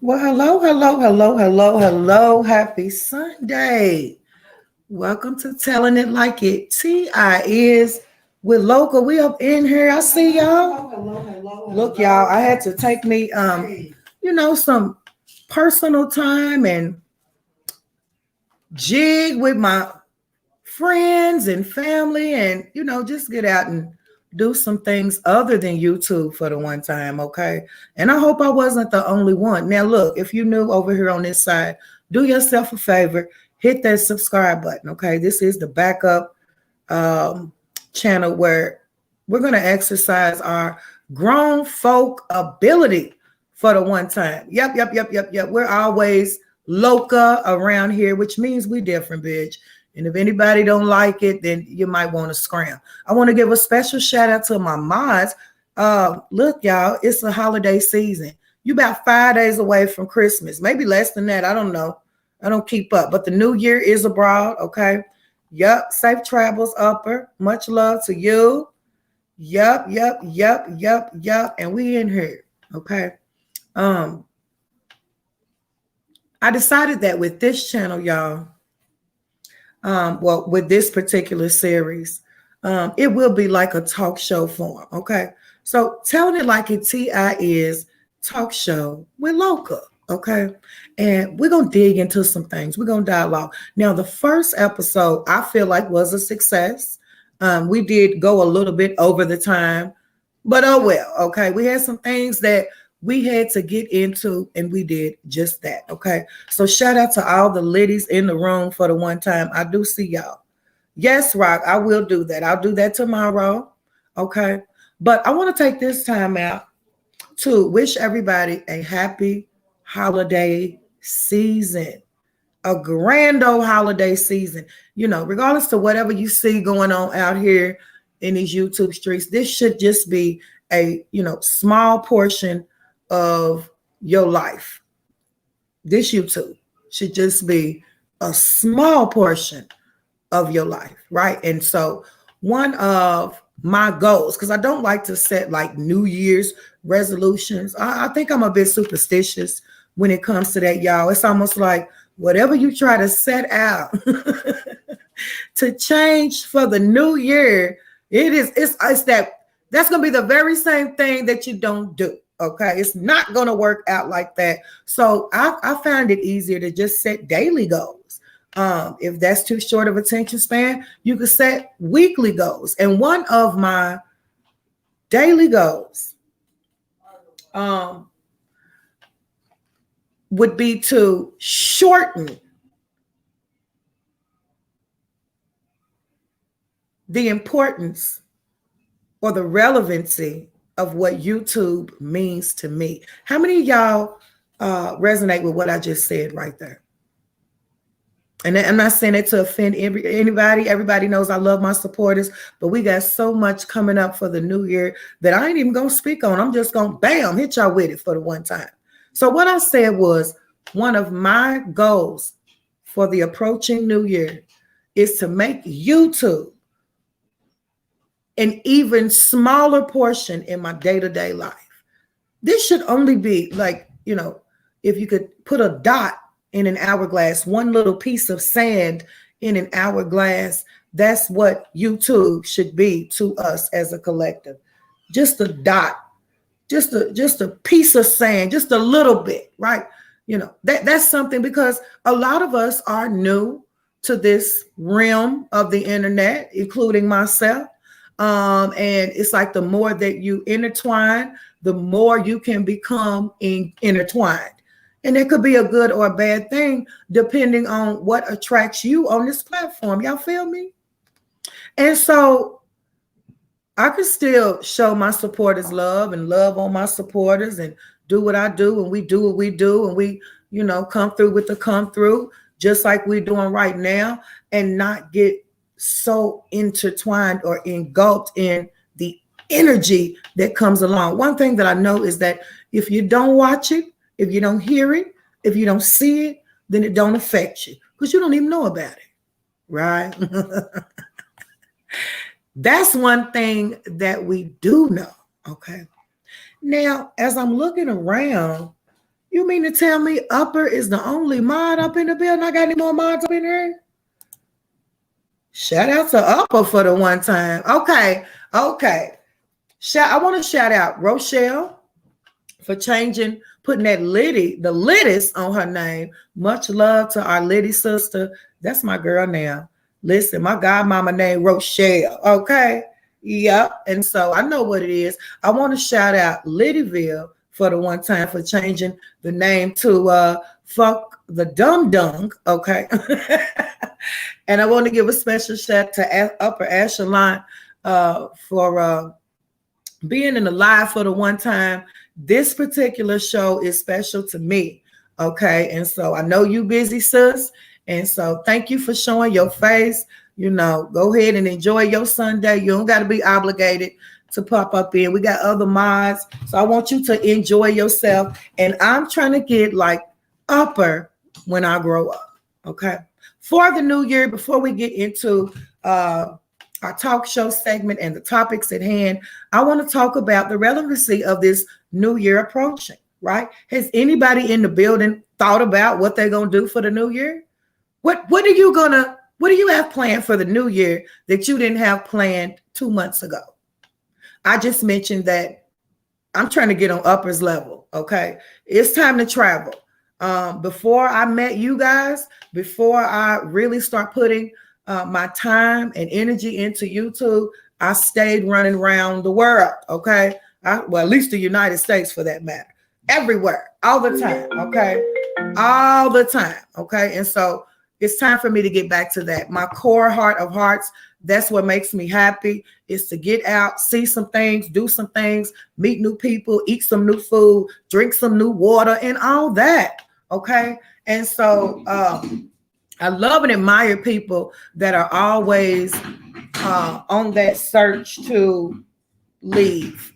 Well, hello, hello, hello, hello, hello. Happy Sunday. Welcome to Telling It Like It. T.I. is with LOCA. We up in here. I see y'all. Look, y'all, I had to take me some personal time and jig with my friends and family and just get out and do some things other than YouTube for the one time, okay? And I hope I wasn't the only one. Now look, if you're new over here on this side, do yourself a favor, hit that subscribe button, okay? This is the backup um, channel where we're going to exercise our grown folk ability for the one time. Yep. We're always LOCA around here, which means we different, bitch. And if anybody don't like it, then you might want to scram. I want to give a special shout out to my mods. Look, y'all, it's a holiday season. You about 5 days away from Christmas, maybe less than that. I don't know. I don't keep up, but the new year is abroad. Okay. Yep. Safe travels, Upper. Much love to you. Yep. And we in here. Okay. I decided that with this channel, y'all, with this particular series, it will be like a talk show form. Okay. So Telling It Like It T.I.S talk show with LOCA. Okay. And we're going to dig into some things. We're going to dialogue. Now, the first episode I feel like was a success. We did go a little bit over the time, but oh well. Okay. We had some things that we had to get into, and we did just that. Okay. So shout out to all the ladies in the room for the one time. I do see y'all. Yes, Rock, I will do that. I'll do that tomorrow. Okay. But I want to take this time out to wish everybody a happy holiday season, a grand old holiday season. Regardless to whatever you see going on out here in these YouTube streets, this should just be a, small portion of your life. This YouTube should just be a small portion of your life, right? And so one of my goals, because I don't like to set like New Year's resolutions. I think I'm a bit superstitious when it comes to that, y'all. It's almost like whatever you try to set out to change for the new year, it's that's gonna be the very same thing that you don't do. Okay, it's not gonna work out like that. So I find it easier to just set daily goals. If that's too short of attention span, you could set weekly goals. And one of my daily goals would be to shorten the importance or the relevancy of what YouTube means to me. How many of y'all resonate with what I just said right there? And I'm not saying it to offend anybody. Everybody knows I love my supporters, but we got so much coming up for the new year that I ain't even going to speak on. I'm just going to, bam, hit y'all with it for the one time. So what I said was one of my goals for the approaching new year is to make YouTube an even smaller portion in my day-to-day life. This should only be like, if you could put a dot in an hourglass, one little piece of sand in an hourglass, that's what YouTube should be to us as a collective. Just a dot, just a piece of sand, just a little bit, right? That's something, because a lot of us are new to this realm of the internet, including myself. And it's like the more that you intertwine, the more you can become intertwined. And it could be a good or a bad thing, depending on what attracts you on this platform. Y'all feel me? And so I could still show my supporters love and love on my supporters and do what I do, and we do what we do, and we, come through with the come through, just like we're doing right now, and not get so intertwined or engulfed in the energy that comes along. One thing that I know is that if you don't watch it, if you don't hear it, if you don't see it, then it don't affect you, because you don't even know about it, right? That's one thing that we do know, okay? Now, as I'm looking around, You mean to tell me Upper is the only mod up in the building? I got any more mods up in here? Shout out to Upper for the one time. Okay. I want to shout out Rochelle for putting that the Liddies on her name. Much love to our Liddy sister. That's my girl now. Listen, my godmama named Rochelle. Okay. Yep. And so I know what it is. I want to shout out Liddyville for the one time for changing the name to Fuck the Dum Dung. Okay. And I want to give a special shout to Upper Echelon for being in the live for the one time. This particular show is special to me. Okay. And so I know you busy, sis. And so thank you for showing your face. Go ahead and enjoy your Sunday. You don't got to be obligated to pop up in. We got other mods. So I want you to enjoy yourself. And I'm trying to get like Upper when I grow up. Okay. For the new year, before we get into our talk show segment and the topics at hand, I want to talk about the relevancy of this new year approaching, right? Has anybody in the building thought about what they're going to do for the new year? What do you have planned for the new year that you didn't have planned 2 months ago? I just mentioned that I'm trying to get on Upper's level. Okay. It's time to travel. Before I met you guys, before I really start putting my time and energy into YouTube, I stayed running around the world. Okay. Well, at least the United States for that matter, everywhere, all the time. Okay. All the time. Okay. And so it's time for me to get back to that. My core heart of hearts, that's what makes me happy, is to get out, see some things, do some things, meet new people, eat some new food, drink some new water, and all that. Okay. And so I love and admire people that are always on that search to leave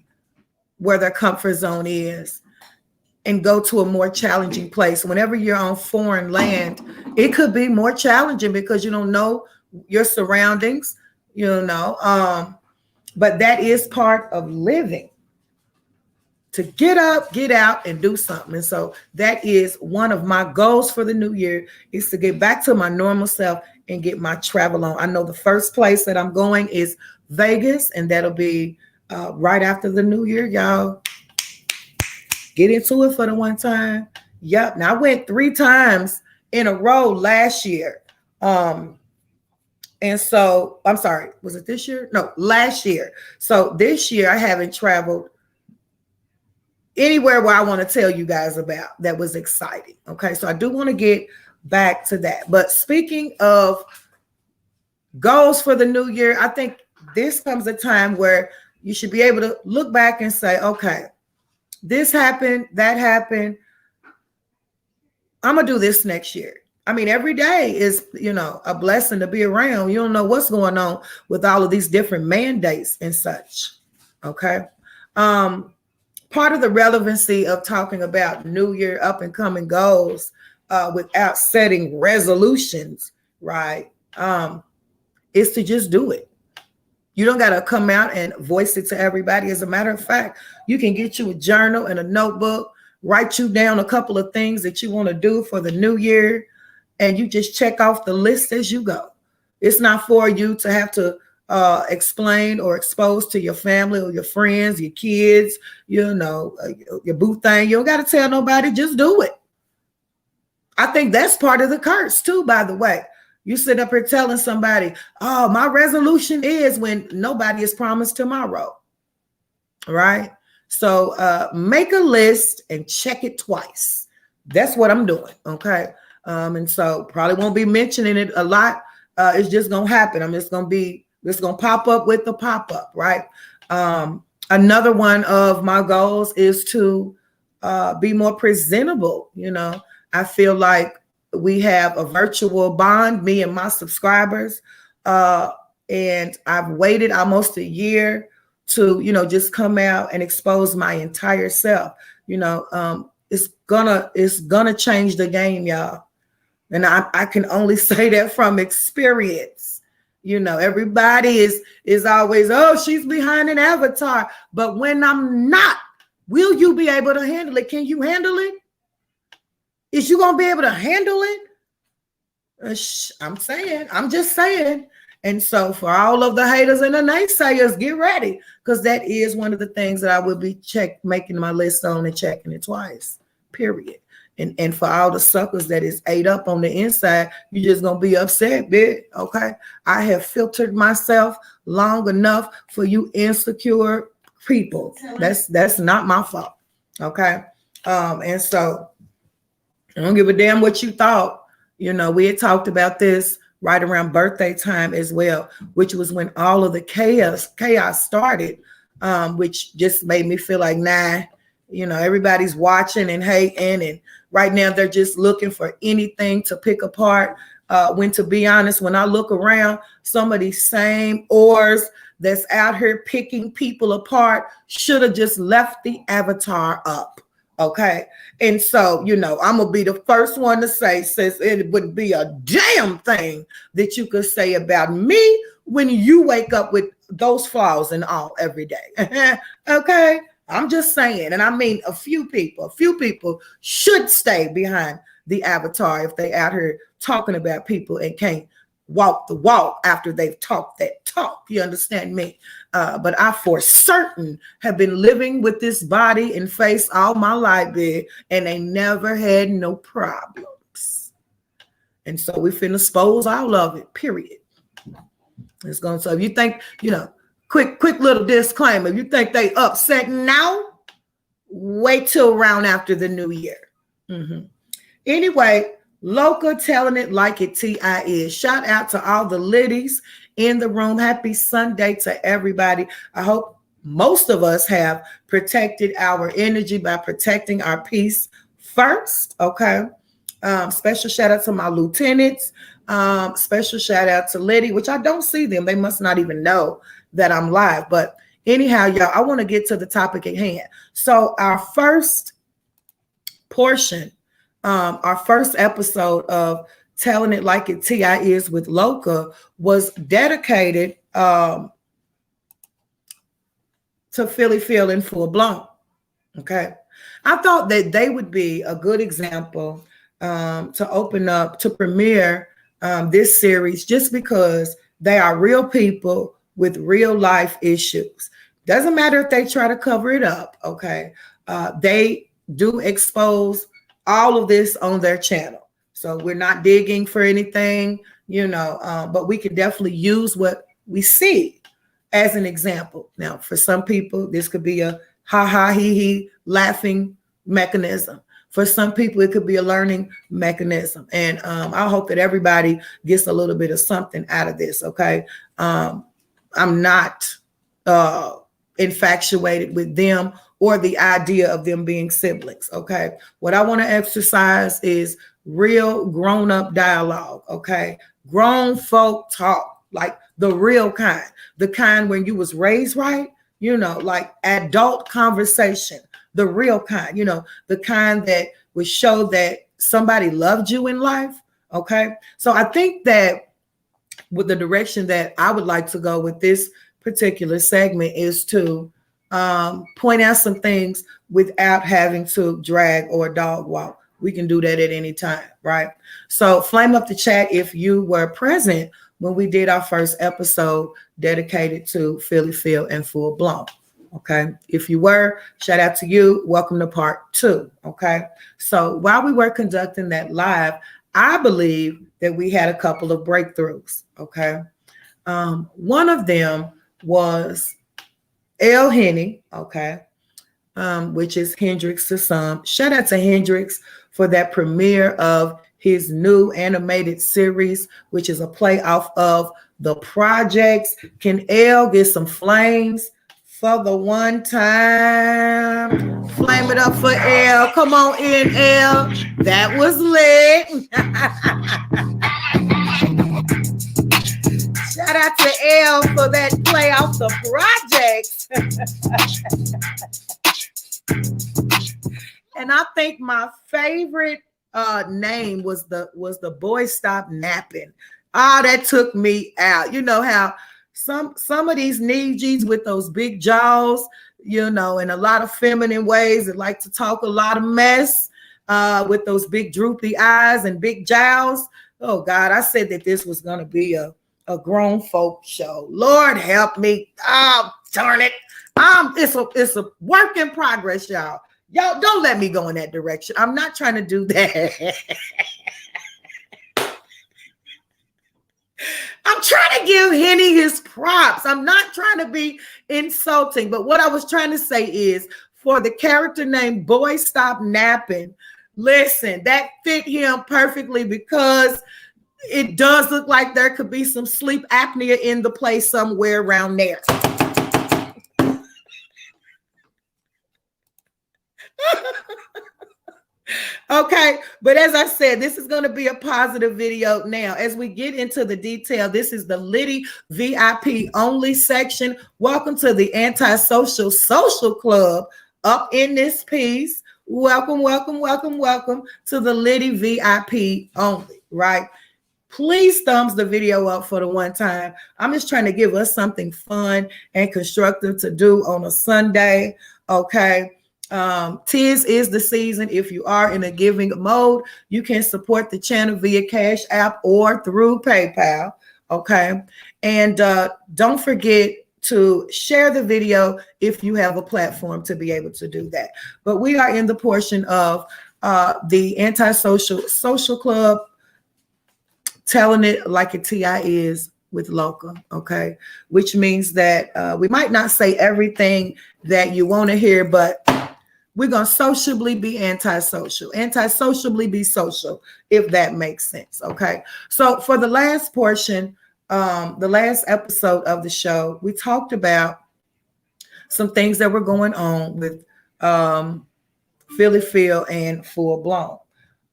where their comfort zone is and go to a more challenging place. Whenever you're on foreign land, it could be more challenging because you don't know your surroundings, but that is part of living, to get up, get out, and do something. And so that is one of my goals for the new year, is to get back to my normal self and get my travel on. I know the first place that I'm going is Vegas, and that'll be right after the new year, y'all. Get into it for the one time. Yep. Now I went 3 times in a row last year. And so I'm sorry, was it this year? No, last year. So this year I haven't traveled anywhere where I want to tell you guys about that was exciting. Okay. So I do want to get back to that. But speaking of goals for the new year, I think this comes a time where you should be able to look back and say, okay, this happened, that happened. I'm going to do this next year. I mean, every day is, a blessing to be around. You don't know what's going on with all of these different mandates and such. Okay. Part of the relevancy of talking about new year up and coming goals without setting resolutions, right, is to just do it. You don't got to come out and voice it to everybody. As a matter of fact, you can get you a journal and a notebook, write you down a couple of things that you want to do for the new year, and you just check off the list as you go. It's not for you to have to explain or expose to your family or your friends, your kids, your boo thing. You don't got to tell nobody, just do it. I think that's part of the curse too, by the way. You sit up here telling somebody, oh, my resolution is, when nobody is promised tomorrow, right? So make a list and check it twice. That's what I'm doing, okay? And so probably won't be mentioning it a lot. It's just going to happen. It's going to pop up with the pop-up, right? Another one of my goals is to be more presentable. I feel like we have a virtual bond, me and my subscribers, and I've waited almost a year to, just come out and expose my entire self. It's gonna change the game, y'all. And I can only say that from experience. Everybody is always, oh, she's behind an avatar. But when I'm not, will you be able to handle it? Can you handle it? Is you gonna be able to handle it? I'm just saying. And so for all of the haters and the naysayers, get ready, because that is one of the things that I will be making my list on and checking it twice, period. And for all the suckers that is ate up on the inside, you just gonna be upset, bitch. Okay. I have filtered myself long enough for you insecure people. That's not my fault. Okay. And so I don't give a damn what you thought. You know, we had talked about this right around birthday time as well, which was when all of the chaos started, which just made me feel like, nah, you know, everybody's watching and hating, and right now they're just looking for anything to pick apart. When, to be honest, when I look around, some of these same oars that's out here picking people apart should have just left the avatar up. Okay. And so, you know, I'm going to be the first one to say, sis, it would be a damn thing that you could say about me when you wake up with those flaws and all every day. Okay. I'm just saying. And I mean, a few people should stay behind the avatar if they out here talking about people and can't walk the walk after they've talked that talk. You understand me? But I for certain have been living with this body and face all my life, big, and they never had no problems. And so we finna expose all of it, period. It's going. So if you think, you know, quick little disclaimer, if you think they upset now, wait till around after the new year. Anyway, LOCA, telling it like it T.I.S. Shout out to all the liddies in the room. Happy Sunday to everybody. I hope most of us have protected our energy by protecting our peace first. Okay. Special shout out to my lieutenants. Special shout out to Liddy, which I don't see them. They must not even know that I'm live. But anyhow, y'all, I want to get to the topic at hand. So our first portion, our first episode of Telling It Like It T.I.S. with LOCA was dedicated to Philly Phil in Full Blown. Okay. I thought that they would be a good example to open up, to premiere this series, just because they are real people with real life issues. Doesn't matter if they try to cover it up. Okay. They do expose all of this on their channel. So we're not digging for anything, you know, but we can definitely use what we see as an example. Now, for some people, this could be a ha ha he he laughing mechanism. For some people, it could be a learning mechanism. And I hope that everybody gets a little bit of something out of this. Okay. I'm not infatuated with them or the idea of them being siblings. Okay. What I want to exercise is real grown-up dialogue. Okay. Grown folk talk, like the real kind, the kind when you was raised right, you know, like adult conversation, the real kind, you know, the kind that would show that somebody loved you in life. Okay. So I think that with the direction that I would like to go with this particular segment is to point out some things without having to drag or dog walk. We can do that at any time, right? So flame up the chat if you were present when we did our first episode dedicated to Philly Phil and Full Blown. Okay. If you were, shout out to you. Welcome to part 2. Okay. So while we were conducting that live, I believe that we had a couple of breakthroughs. Okay. One of them was L. Henny, okay, which is Hendrix to some. Shout out to Hendrix for that premiere of his new animated series, which is a play off of The Projects. Can L get some flames for the one time? Flame it up for L. Come on in, L. That was lit. Shout out to L for that play off The Projects. And I think my favorite name was the boy stop napping. That took me out. You know how some of these Nijis with those big jaws, you know, in a lot of feminine ways that like to talk a lot of mess. with those big droopy eyes and big jowls. Oh God, I said that this was going to be a grown folk show. Lord help me. Oh, darn it. It's a work in progress, y'all. Y'all don't let me go in that direction. I'm not trying to do that. I'm trying to give Henny his props. I'm not trying to be insulting, but what I was trying to say is for the character named Boy Stop Napping, listen, that fit him perfectly because it does look like there could be some sleep apnea in the place somewhere around there. Okay, but as I said, this is going to be a positive video. Now, as we get into the detail, this is the Liddy VIP only section. Welcome to the Antisocial Social Club up in this piece. Welcome, welcome, welcome, welcome to the Liddy VIP only, right? Please thumbs the video up for the one time. I'm just trying to give us something fun and constructive to do on a Sunday, okay? T.I.S is the season. If you are in a giving mode, you can support the channel via Cash App or through PayPal, okay? And don't forget to share the video if you have a platform to be able to do that. But we are in the portion of the Antisocial Social Club, telling it like a T.I.S with LOCA, okay? Which means that we might not say everything that you want to hear, but we're going to sociably be antisocial, antisociably be social, if that makes sense, okay? So for the last portion, the last episode of the show, we talked about some things that were going on with Philly Phil and Full Blown.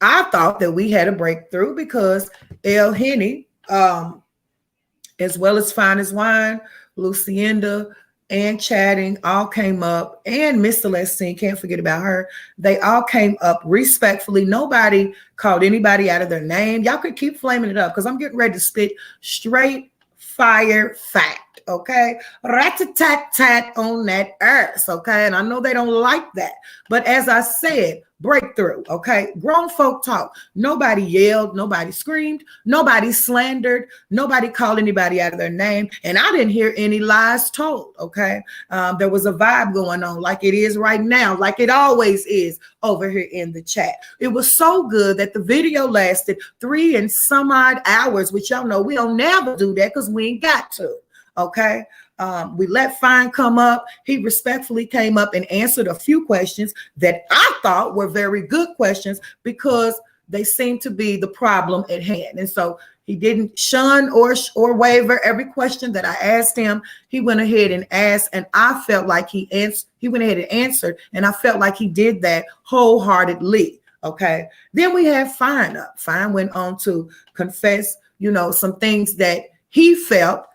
I thought that we had a breakthrough because L. Henny, as well as Fine as Wine, Lucinda, and Chatting all came up, and Miss Celestine, can't forget about her. They all came up respectfully. Nobody called anybody out of their name. Y'all could keep flaming it up because I'm getting ready to spit straight fire fact, okay? Rat-a-tat-tat on that ass, okay? And I know they don't like that. But as I said, breakthrough, okay? Grown folk talk. Nobody yelled, nobody screamed, nobody slandered, nobody called anybody out of their name, and I didn't hear any lies told, okay? There was a vibe going on like it is right now, like it always is over here in the chat. It was so good that the video lasted 3 and some odd hours, which y'all know we don't never do that because we ain't got to, okay? We let Fine come up. He respectfully came up and answered a few questions that I thought were very good questions because they seemed to be the problem at hand. And so he didn't shun or waver. Every question that I asked him, he went ahead and asked, and I felt like he went ahead and answered, and I felt like he did that wholeheartedly. Okay. Then we had Fine up. Fine went on to confess, some things that he felt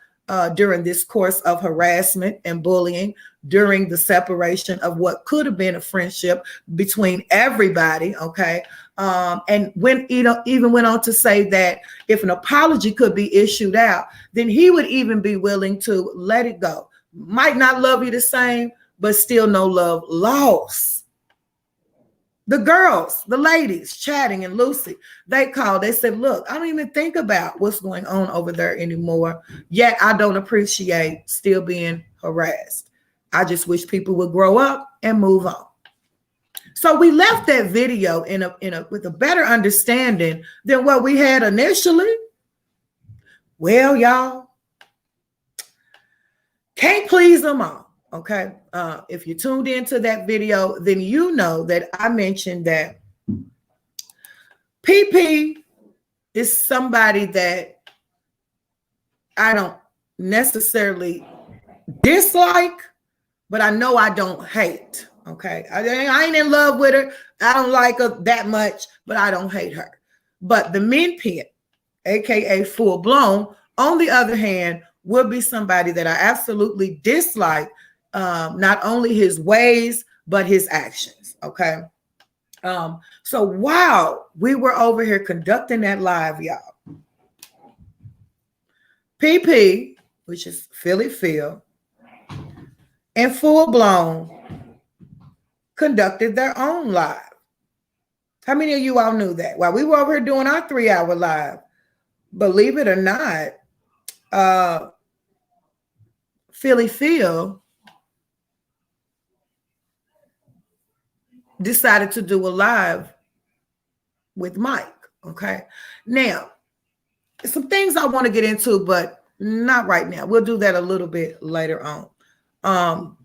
during this course of harassment and bullying, during the separation of what could have been a friendship between everybody, okay? And when even went on to say that if an apology could be issued out, then he would even be willing to let it go. Might not love you the same, but still no love lost. The girls, the ladies, Chatting and Lucy, they called. They said, look, I don't even think about what's going on over there anymore. Yet I don't appreciate still being harassed. I just wish people would grow up and move on. So we left that video with a better understanding than what we had initially. Well, y'all, can't please them all. Okay, if you tuned into that video, then you know that I mentioned that PP is somebody that I don't necessarily dislike, but I know I don't hate. Okay, I ain't in love with her. I don't like her that much, but I don't hate her. But the Min Pit, aka Full Blown, on the other hand, would be somebody that I absolutely dislike. Not only his ways, but his actions, okay? So while we were over here conducting that live, y'all, PP, which is Philly Phil, and Full Blown conducted their own live. How many of you all knew that? While we were over here doing our 3-hour live, believe it or not, Philly Phil decided to do a live with Mike. Okay. Now, some things I want to get into, but not right now. We'll do that a little bit later on.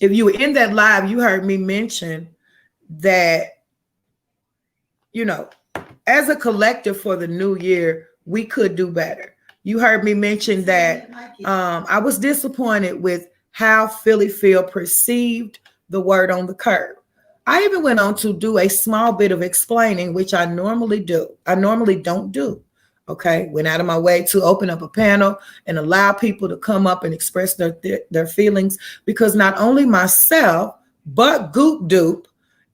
If you were in that live, you heard me mention that, you know, as a collective for the new year, we could do better. You heard me mention that I was disappointed with how Philly Phil perceived the word on the curb. I even went on to do a small bit of explaining, which I normally do. I normally don't do. Okay, went out of my way to open up a panel and allow people to come up and express their feelings, because not only myself, but Goop Doop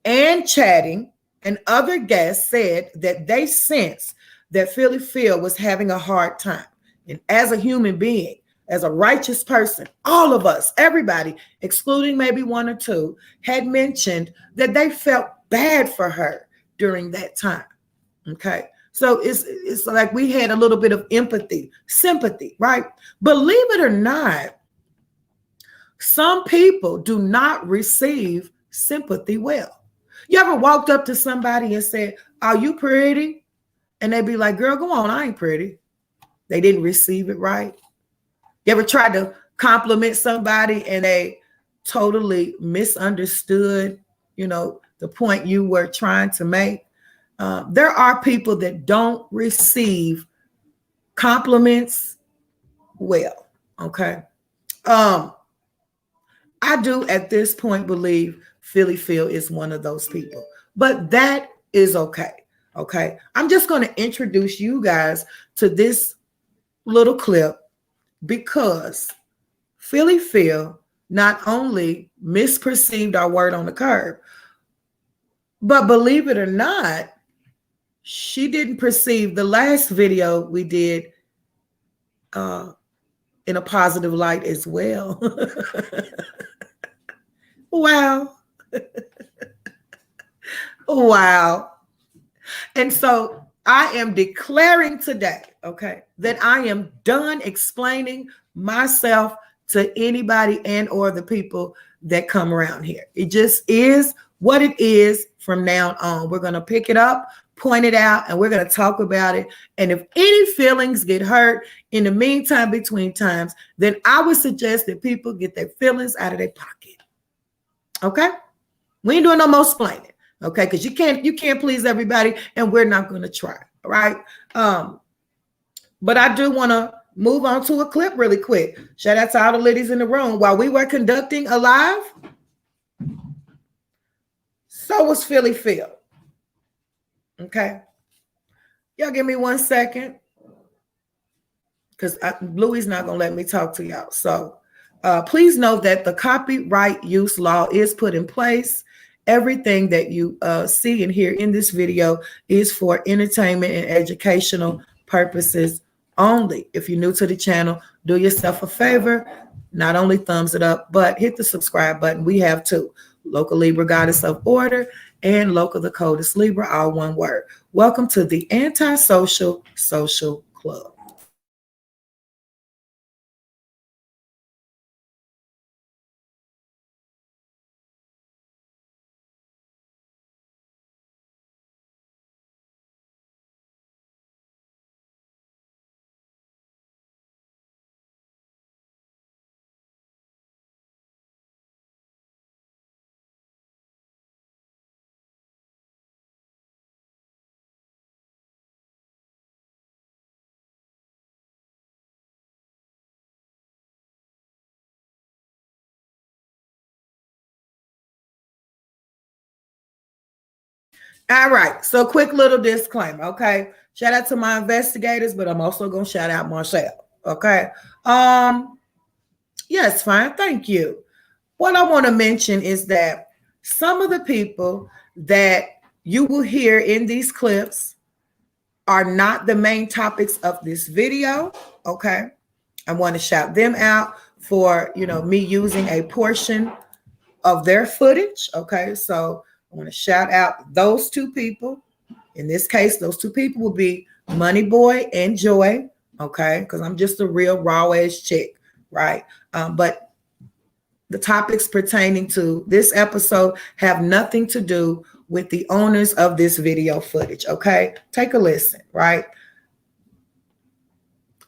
and Chatting and other guests said that they sensed that Philly Phil was having a hard time. And as a human being, as a righteous person, all of us, everybody, excluding maybe one or two, had mentioned that they felt bad for her during that time. Okay. So it's like we had a little bit of empathy, sympathy, right? Believe it or not, some people do not receive sympathy well. You ever walked up to somebody and said, "Are you pretty?" And they'd be like, "Girl, go on, I ain't pretty." They didn't receive it right. You ever tried to compliment somebody and they totally misunderstood, you know, the point you were trying to make? There are people that don't receive compliments well. Okay. I do at this point believe Philly Phil is one of those people, but that is okay. Okay. I'm just going to introduce you guys to this little clip because Philly Phil not only misperceived our word on the curb, but believe it or not, she didn't perceive the last video we did in a positive light as well. Wow. Wow. And so I am declaring today, okay, that I am done explaining myself to anybody and or the people that come around here. It just is what it is from now on. We're going to pick it up, point it out, and we're going to talk about it. And if any feelings get hurt in the meantime, between times, then I would suggest that people get their feelings out of their pocket. Okay? We ain't doing no more explaining. Okay, because you can't please everybody, and we're not going to try. All right. But I do want to move on to a clip really quick. Shout out to all the ladies in the room. While we were conducting a live, so was Philly Phil. Okay. Y'all give me 1 second, because Louie's not going to let me talk to y'all. So please note that the copyright use law is put in place. Everything that you see and hear in this video is for entertainment and educational purposes only. If you're new to the channel, do yourself a favor. Not only thumbs it up, but hit the subscribe button. We have two: LOCA Libra Goddess of Order and LOCA the Coldest Libra, all one word. Welcome to the Antisocial Social Club. All right. So quick little disclaimer. Okay. Shout out to my investigators, but I'm also going to shout out Marcel. Okay. Yes, fine. Thank you. What I want to mention is that some of the people that you will hear in these clips are not the main topics of this video. Okay. I want to shout them out for, me using a portion of their footage. Okay. So I want to shout out those two people. In this case, those two people will be Money Boy and Joy, okay? Because I'm just a real raw ass chick, right? But the topics pertaining to this episode have nothing to do with the owners of this video footage, okay? Take a listen, right?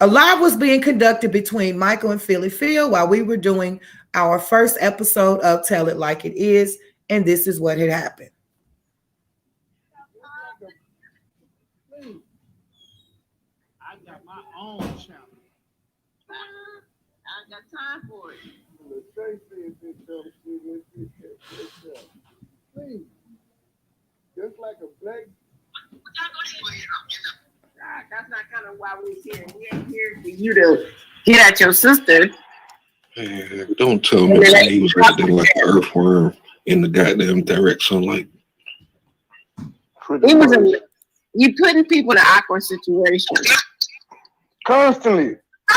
A live was being conducted between Michael and Philly Phil while we were doing our first episode of Tell It Like It Is, and this is what had happened. I got my own channel. I got time for it. Please. Just like a black. That's not kind of why we're here. We ain't here for you to get at your sister. Man, don't tell me that he was acting like an earthworm in the goddamn direct sunlight. You putting people in an awkward situation. Constantly. I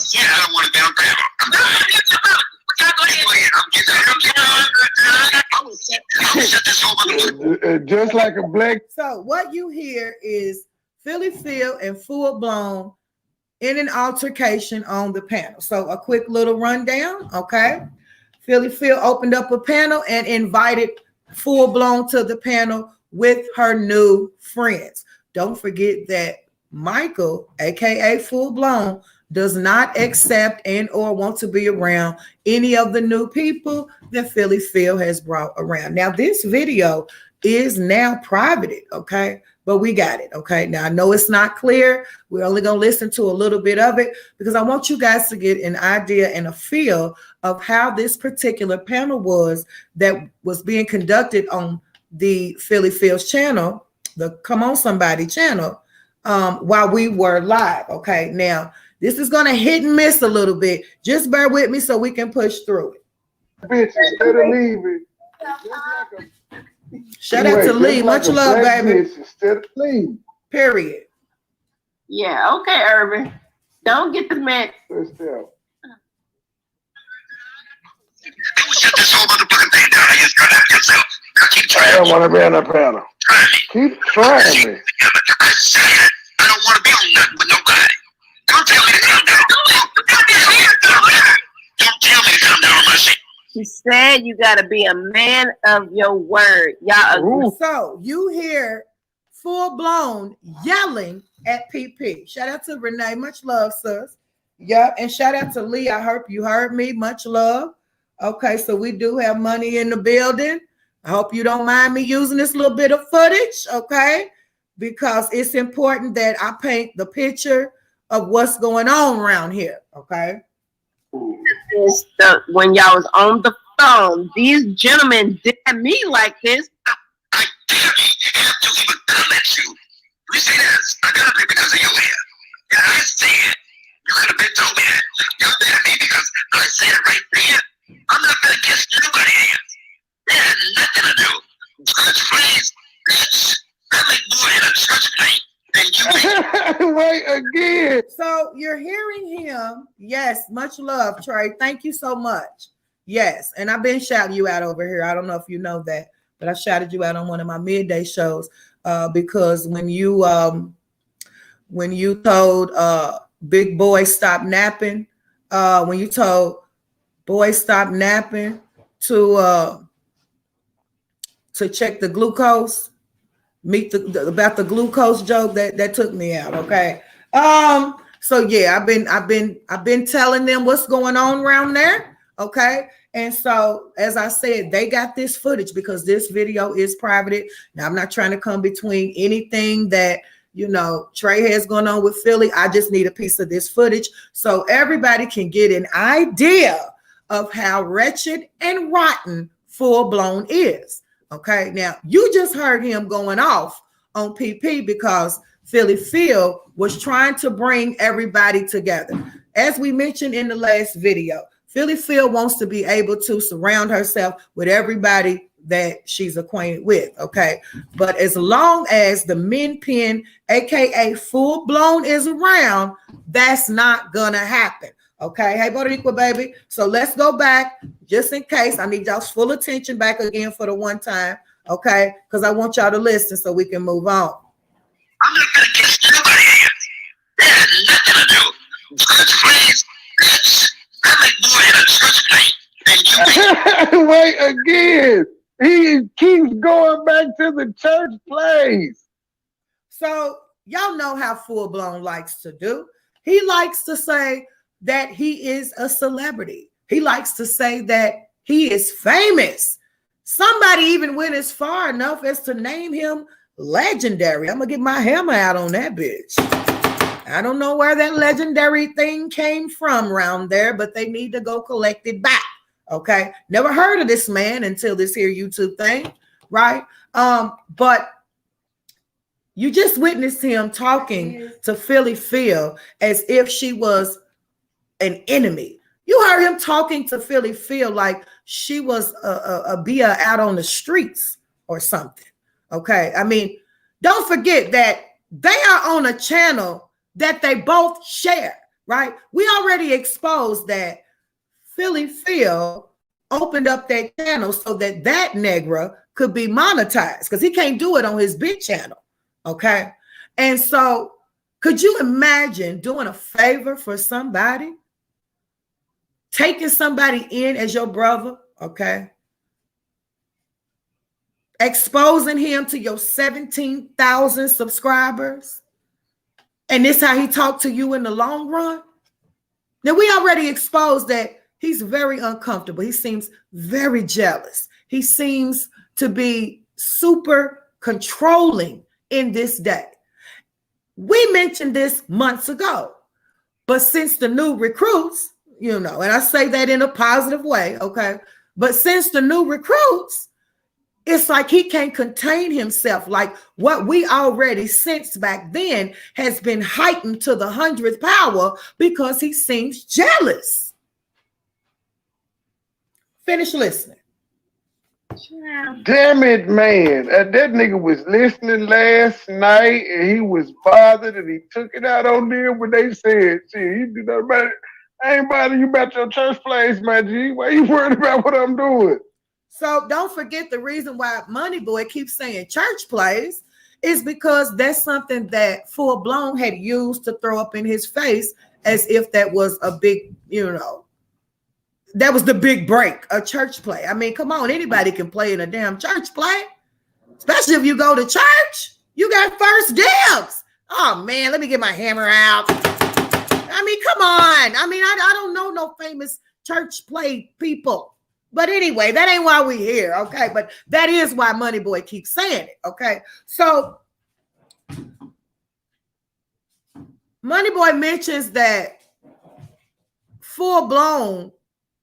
don't want to be on panel. Just like a black. So what you hear is Philly Phil and Full Blown in an altercation on the panel. So a quick little rundown, okay? Philly Phil opened up a panel and invited Full Blown to the panel with her new friends. Don't forget that Michael, aka Full Blown, does not accept and or want to be around any of the new people that Philly Phil has brought around. Now, this video is now privated, okay? But we got it, okay? Now, I know it's not clear. We're only going to listen to a little bit of it because I want you guys to get an idea and a feel of how this particular panel was that was being conducted on the Philly Phil's channel, the Come On Somebody channel, while we were live, okay? Now, this is going to hit and miss a little bit. Just bear with me so we can push through it. Bitch, instead of leaving. Shout out to Lee. Much love, baby. Instead of leaving. Period. Yeah, okay, Urban. Don't get the man. First step. Shut this whole motherfucking thing down. I just got out yourself. Now keep I trying. don't want to be on the panel. Try me. Keep trying me. I said I don't want to be on nothing with nobody. Don't tell me to calm down. Don't tell me to calm down on my shit. She said you got to be a man of your word. Y'all agree? So you hear Full Blown yelling at PP. Shout out to Renee. Much love, sis. Yeah, and shout out to Lee. I hope you heard me. Much love. Okay, so we do have money in the building. I hope you don't mind me using this little bit of footage, okay? Because it's important that I paint the picture of what's going on around here, okay? When y'all was on the phone, these gentlemen did me like this. I damn you have to even come at you. You say this. I got it because of your hair. And I said you could have been told me that. You're mad at me because I said it right there. I'm not gonna kiss nobody's hands. That had nothing to do. Church plays, bitch. I make more in a church play than you make. Wait again. So you're hearing him. Yes, much love, Trey. Thank you so much. Yes, and I've been shouting you out over here. I don't know if you know that, but I shouted you out on one of my midday shows because when you told Big Boy stop napping, when you told Boy stop napping to check the glucose, about the glucose joke that took me out. Okay. So yeah, I've been telling them what's going on around there. Okay. And so, as I said, they got this footage because this video is private. Now, I'm not trying to come between anything that, you know, Trey has going on with Philly. I just need a piece of this footage so everybody can get an idea of how wretched and rotten Full Blown is. Okay. Now, you just heard him going off on PP because Philly Phil was trying to bring everybody together. As we mentioned in the last video, Philly Phil wants to be able to surround herself with everybody that she's acquainted with, okay? But as long as the men pin, aka Full Blown, is around, that's not gonna happen, okay? Hey, Boricua, baby. So let's go back, just in case. I need y'all's full attention back again for the one time. okay? Because I want y'all to listen so we can move on. I'm not gonna kiss nobody here. That has nothing to do. Church plays, bitch. I make more in a church play than you make. Wait again. He keeps going back to the church place. So y'all know how Full Blown likes to do. He likes to say that he is a celebrity. He likes to say that he is famous. Somebody even went as far enough as to name him legendary. I'm gonna get my hammer out on that bitch. I don't know where that legendary thing came from around there, but they need to go collect it back. Okay, never heard of this man until this here YouTube thing, right? But you just witnessed him talking to Philly Phil as if she was an enemy. You heard him talking to Philly Phil like she was a Bia out on the streets or something. Okay, I mean, don't forget that they are on a channel that they both share, right? We already exposed that Philly Phil opened up that channel so that that negra could be monetized because he can't do it on his big channel, okay? And so could you imagine doing a favor for somebody, taking somebody in as your brother, okay? Exposing him to your 17,000 subscribers, and this how he talked to you in the long run? Now, we already exposed that he's very uncomfortable. He seems very jealous. He seems to be super controlling in this day. We mentioned this months ago, but since the new recruits, you know, and I say that in a positive way, okay? But since the new recruits, it's like he can't contain himself. Like what we already sensed back then has been heightened to the 100th power because he seems jealous. Finish listening. Damn it, man. That nigga was listening last night and he was bothered and he took it out on them when they said, shit, you do nothing about it. I ain't bothering you about your church place, my G. Why you worried about what I'm doing? So don't forget the reason why Money Boy keeps saying church plays is because that's something that Full Blown had used to throw up in his face as if that was a big, you know, that was the big break, a church play. I mean, come on, anybody can play in a damn church play, especially if you go to church. You got first dibs. Oh, man, let me get my hammer out. I mean, come on. I mean, I don't know no famous church play people. But anyway, that ain't why we're here, okay? But that is why Money Boy keeps saying it, okay? So Money Boy mentions that Full Blown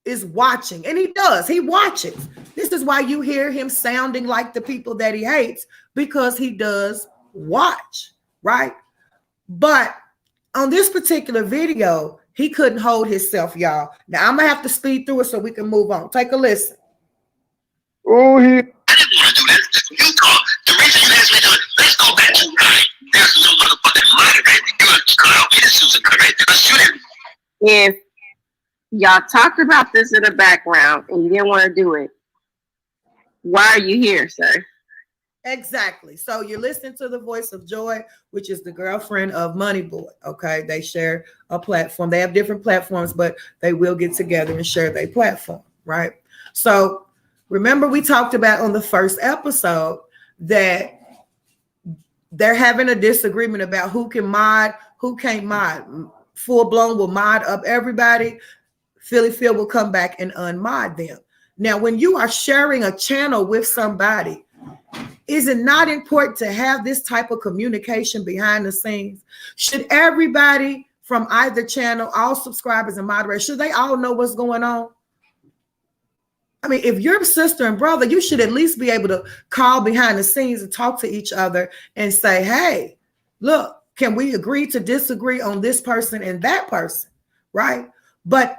is watching, and he does. He watches. This is why you hear him sounding like the people that he hates, because he does watch, right? But on this particular video, he couldn't hold himself, y'all. Now, I'm going to have to speed through it so we can move on. Take a listen. Oh, he... I didn't want to do that. You call. The reason you asked me to do it, let's go back to right. There's no motherfucking money, right? You want to call out, get a Susan, right? If y'all talked about this in the background and you didn't want to do it, why are you here, sir? Exactly. So you're listening to the voice of Joy, which is the girlfriend of Money Boy. Okay. They share a platform. They have different platforms, but they will get together and share their platform. Right. So remember, we talked about on the first episode that they're having a disagreement about who can mod, who can't mod. Full Blown will mod up everybody. Philly Phil will come back and unmod them. Now, when you are sharing a channel with somebody, is it not important to have this type of communication behind the scenes? Should everybody from either channel, all subscribers and moderators, should they all know what's going on? I mean, if you're sister and brother, you should at least be able to call behind the scenes and talk to each other and say, hey, look, can we agree to disagree on this person and that person, right? But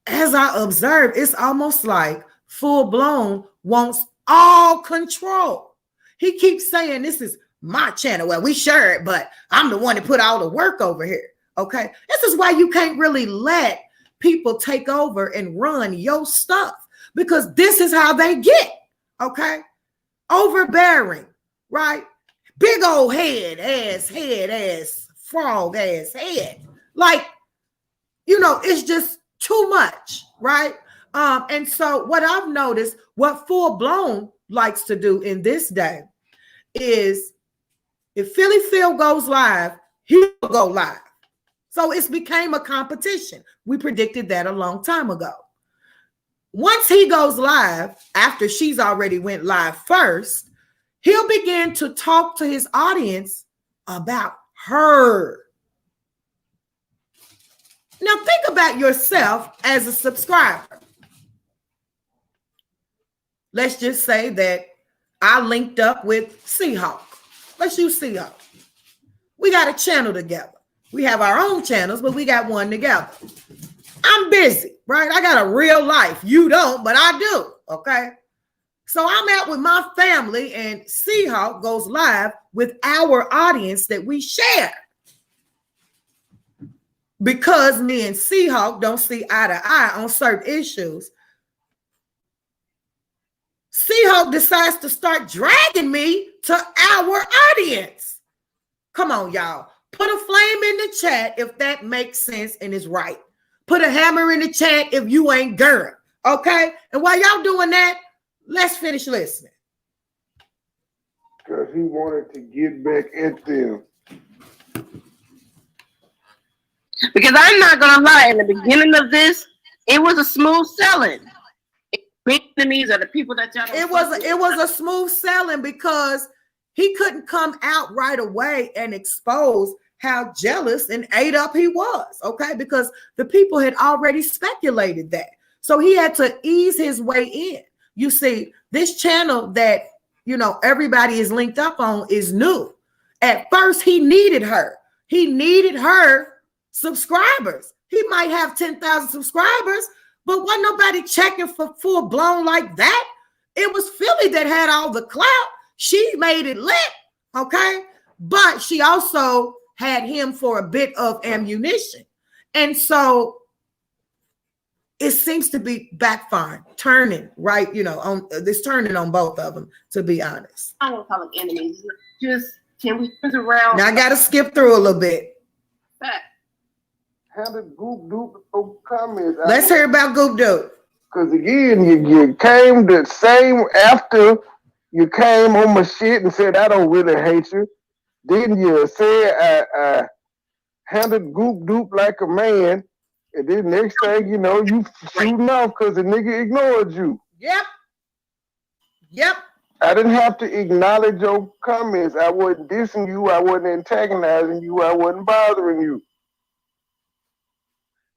as I observe, it's almost like Full Blown wants all control. He keeps saying, this is my channel. Well, we share it, but I'm the one that put all the work over here. Okay. This is why you can't really let people take over and run your stuff, because this is how they get. Okay. overbearing, right? Big old head ass, frog ass head. Like, you know, it's just too much, right? And so what I've noticed, what Full Blown likes to do in this day is if Philly Phil goes live, he'll go live. So it's became a competition. We predicted that a long time ago. Once he goes live, after she's already went live first, he'll begin to talk to his audience about her. Now think about yourself as a subscriber. Let's just say that I linked up with Seahawk. Let's use Seahawk. We got a channel together. We have our own channels, but we got one together. I'm busy, right? I got a real life. You don't, but I do, okay? So I'm out with my family and Seahawk goes live with our audience that we share. Because me and Seahawk don't see eye to eye on certain issues, Seahawk decides to start dragging me to our audience. Come on, y'all. Put a flame in the chat if that makes sense and is right. Put a hammer in the chat if you ain't girl. Okay? And while y'all doing that, let's finish listening. Because he wanted to get back at them. Because I'm not gonna lie, in the beginning of this, it was a smooth selling. Big enemies are the people that y'all don't It was a smooth selling because he couldn't come out right away and expose how jealous and ate up he was, okay? Because the people had already speculated that. So he had to ease his way in. You see, this channel that, you know, everybody is linked up on is new. At first, he needed her. He needed her subscribers. He might have 10,000 subscribers, but wasn't nobody checking for Full Blown like that. It was Philly that had all the clout. She made it lit, okay? But she also had him for a bit of ammunition. And so it seems to be backfiring, turning, right? You know, on this turning on both of them, to be honest. I don't call them enemies. Just, can we put around? Now I got to skip through a little bit. How did Goop Doop comments? Let's hear about Goop Doop. Because again, you came the same after you came on my shit and said, I don't really hate you. Then you said, I handled Goop Doop like a man. And then next thing you know, you shooting off because the nigga ignored you. Yep. I didn't have to acknowledge your comments. I wasn't dissing you. I wasn't antagonizing you. I wasn't bothering you.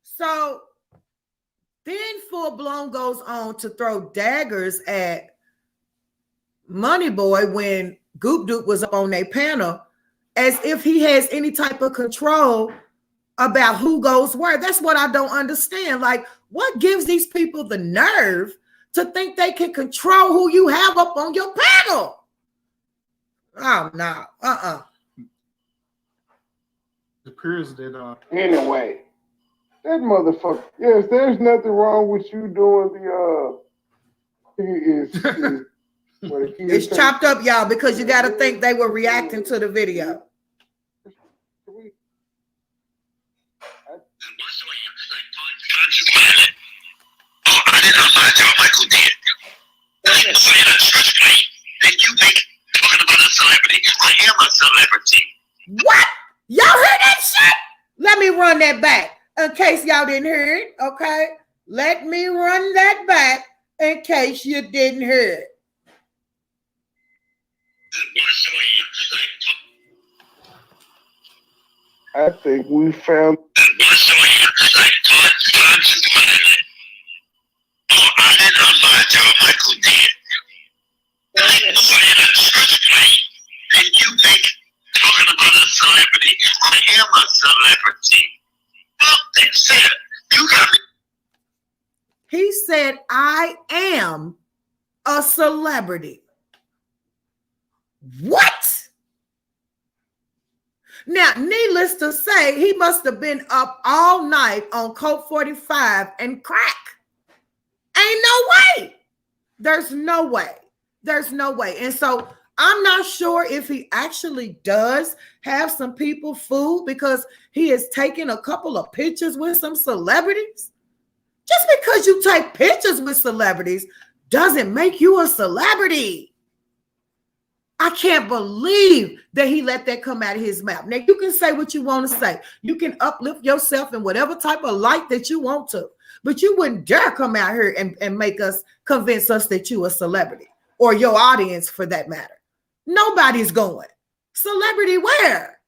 So then Full Blown goes on to throw daggers at Money Boy when Goop Doop was up on their panel, as if he has any type of control about who goes where. That's what I don't understand. Like, what gives these people the nerve to think they can control who you have up on your panel? Oh, no. It appears that Anyway, that motherfucker. Yes, there's nothing wrong with you doing the It's chopped up, y'all, because you got to think they were reacting to the video. I did not lie to Michael did. I didn't say that such claim that you make talking about a celebrity. I am a celebrity. What? Y'all heard that shit? Let me run that back in case y'all didn't hear it, okay? Let me run that back in case you didn't hear it. I think we found. I did not lie to Michael did. I didn't say that such claim that you make talking about a celebrity. I am a celebrity. Well, they said you got me. He said, I am a celebrity. What? Now, needless to say, he must have been up all night on Coke 45 and crack. Ain't no way. There's no way There's no way. And so I'm not sure if he actually does have some people fooled because he has taken a couple of pictures with some celebrities. Just because you take pictures with celebrities doesn't make you a celebrity. I can't believe that he let that come out of his mouth. Now, you can say what you want to say. You can uplift yourself in whatever type of light that you want to. But you wouldn't dare come out here and make us convince us that you a celebrity or your audience for that matter. Nobody's going. Celebrity where?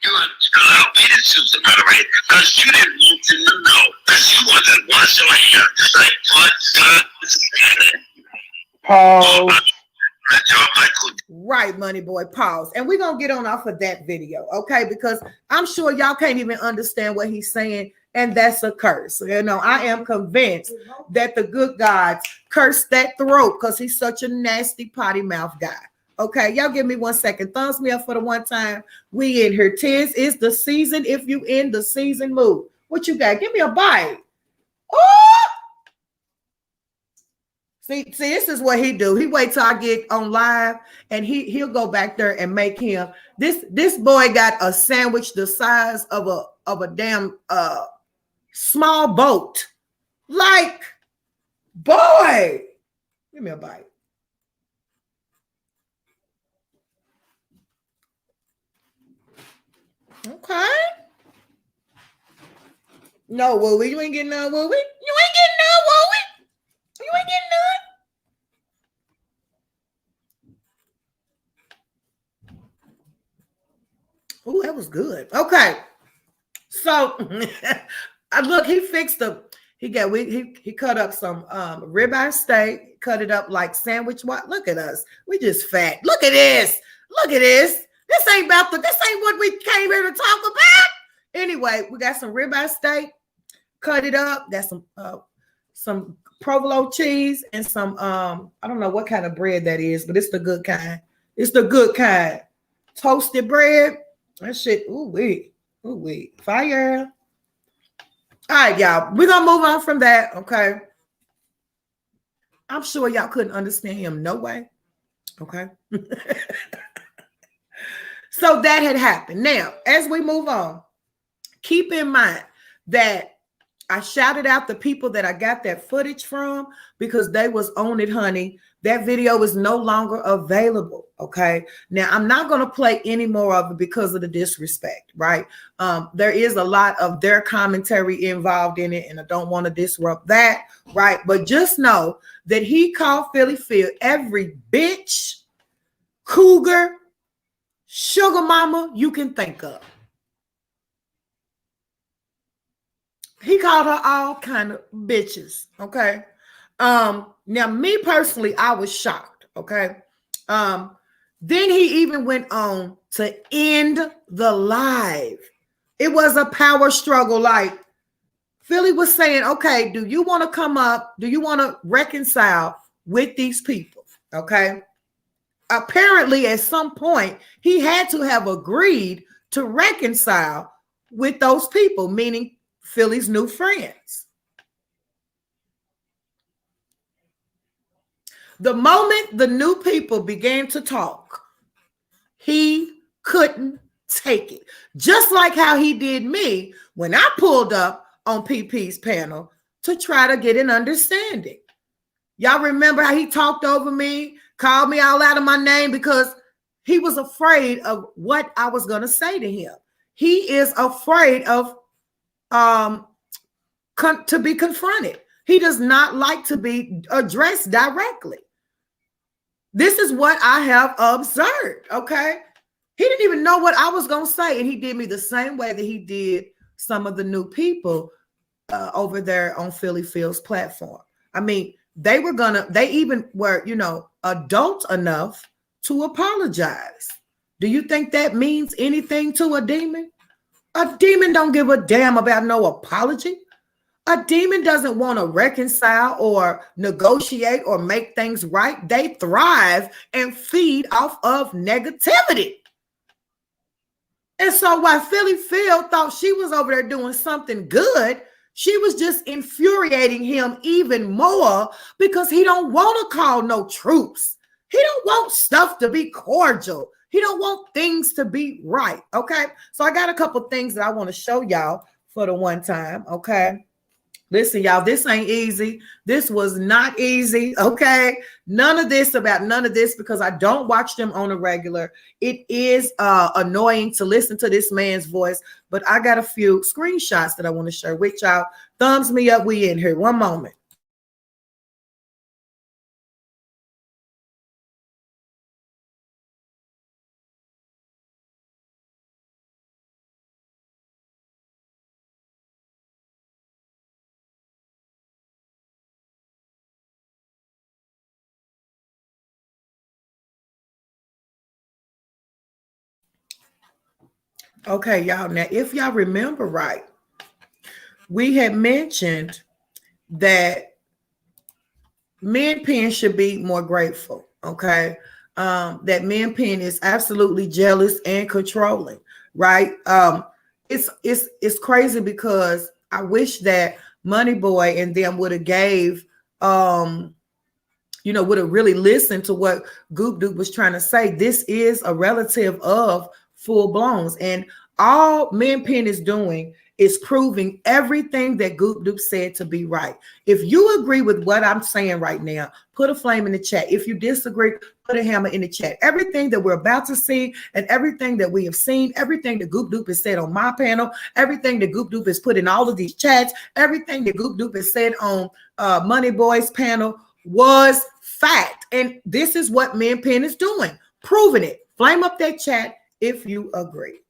You allow me to choose the matter, right? Because you didn't want to know. Because you wasn't washing your hair. Like, Pause. Right, money boy, pause. And we're going to get on off of that video, okay? Because I'm sure y'all can't even understand what he's saying, and that's a curse. You know, I am convinced that the good gods cursed that throat because he's such a nasty potty mouth guy. Okay, y'all give me 1 second. Thumbs me up for the one time. We in here. 'Tis is the season if you in the season mood. What you got? Give me a bite. Oh! See, this is what he do. He wait till I get on live and he'll go back there and make him. This boy got a sandwich the size of a damn small boat. Like, boy, give me a bite. Okay. No, Wooey. You ain't getting none, Wooey. You ain't getting none, Wooey. You ain't getting none. Oh, that was good. Okay. So look, he fixed he cut up some ribeye steak, cut it up like sandwich. What? Look at us. We just fat. Look at this. Look at this. This ain't what we came here to talk about. Anyway, we got some ribeye steak, cut it up. Got some provolone cheese and some I don't know what kind of bread that is, but it's the good kind. It's the good kind. Toasted bread. That shit. Ooh wee. Fire. All right, y'all. We're gonna move on from that. Okay. I'm sure y'all couldn't understand him. No way. Okay. So that had happened. Now, as we move on, keep in mind that I shouted out the people that I got that footage from because they was on it, honey. That video is no longer available, okay? Now, I'm not going to play any more of it because of the disrespect, right? There is a lot of their commentary involved in it, and I don't want to disrupt that, right? But just know that he called Philly Phil every bitch, cougar, sugar mama you can think of. He called her all kind of bitches, okay? Now, me personally, I was shocked, okay? Then he even went on to end the live. It was a power struggle. Like, Philly was saying, okay, do you want to come up? Do you want to reconcile with these people, okay? Apparently, at some point, he had to have agreed to reconcile with those people, meaning Philly's new friends. The moment the new people began to talk, he couldn't take it. Just like how he did me when I pulled up on PP's panel to try to get an understanding. Y'all remember how he talked over me, called me all out of my name because he was afraid of what I was going to say to him. He is afraid of to be confronted. He does not like to be addressed directly. This is what I have observed, okay? He didn't even know what I was going to say, and he did me the same way that he did some of the new people over there on Philly Phil's platform. I mean, they even were, adult enough to apologize. Do you think that means anything to a demon? A demon don't give a damn about no apology. A demon doesn't want to reconcile or negotiate or make things right. They thrive and feed off of negativity. And so while Philly Phil thought she was over there doing something good, she was just infuriating him even more because he don't want to call no troops. He don't want stuff to be cordial. He don't want things to be right. Okay. So I got a couple things that I want to show y'all for the one time. Okay. Listen, y'all, this ain't easy. This was not easy, okay? None of this because I don't watch them on a regular. It is annoying to listen to this man's voice, but I got a few screenshots that I want to share with y'all. Thumbs me up, we in here. One moment. Okay, y'all. Now, if y'all remember right, we had mentioned that men pen should be more grateful. Okay. That men pen is absolutely jealous and controlling, right? It's crazy because I wish that Money Boy and them would have gave would have really listened to what Goop Duke was trying to say. This is a relative of Full Blowns, and all Men Pen is doing is proving everything that Goop Duke said to be right. If you agree with what I'm saying right now, put a flame in the chat. If you disagree, put a hammer in the chat. Everything that we're about to see and everything that we have seen, everything that Goop Duke has said on my panel, everything that Goop Duke has put in all of these chats, everything that Goop Duke has said on Money Boy's panel was fact. And this is what Men Pen is doing, proving it. Flame up that chat if you agree.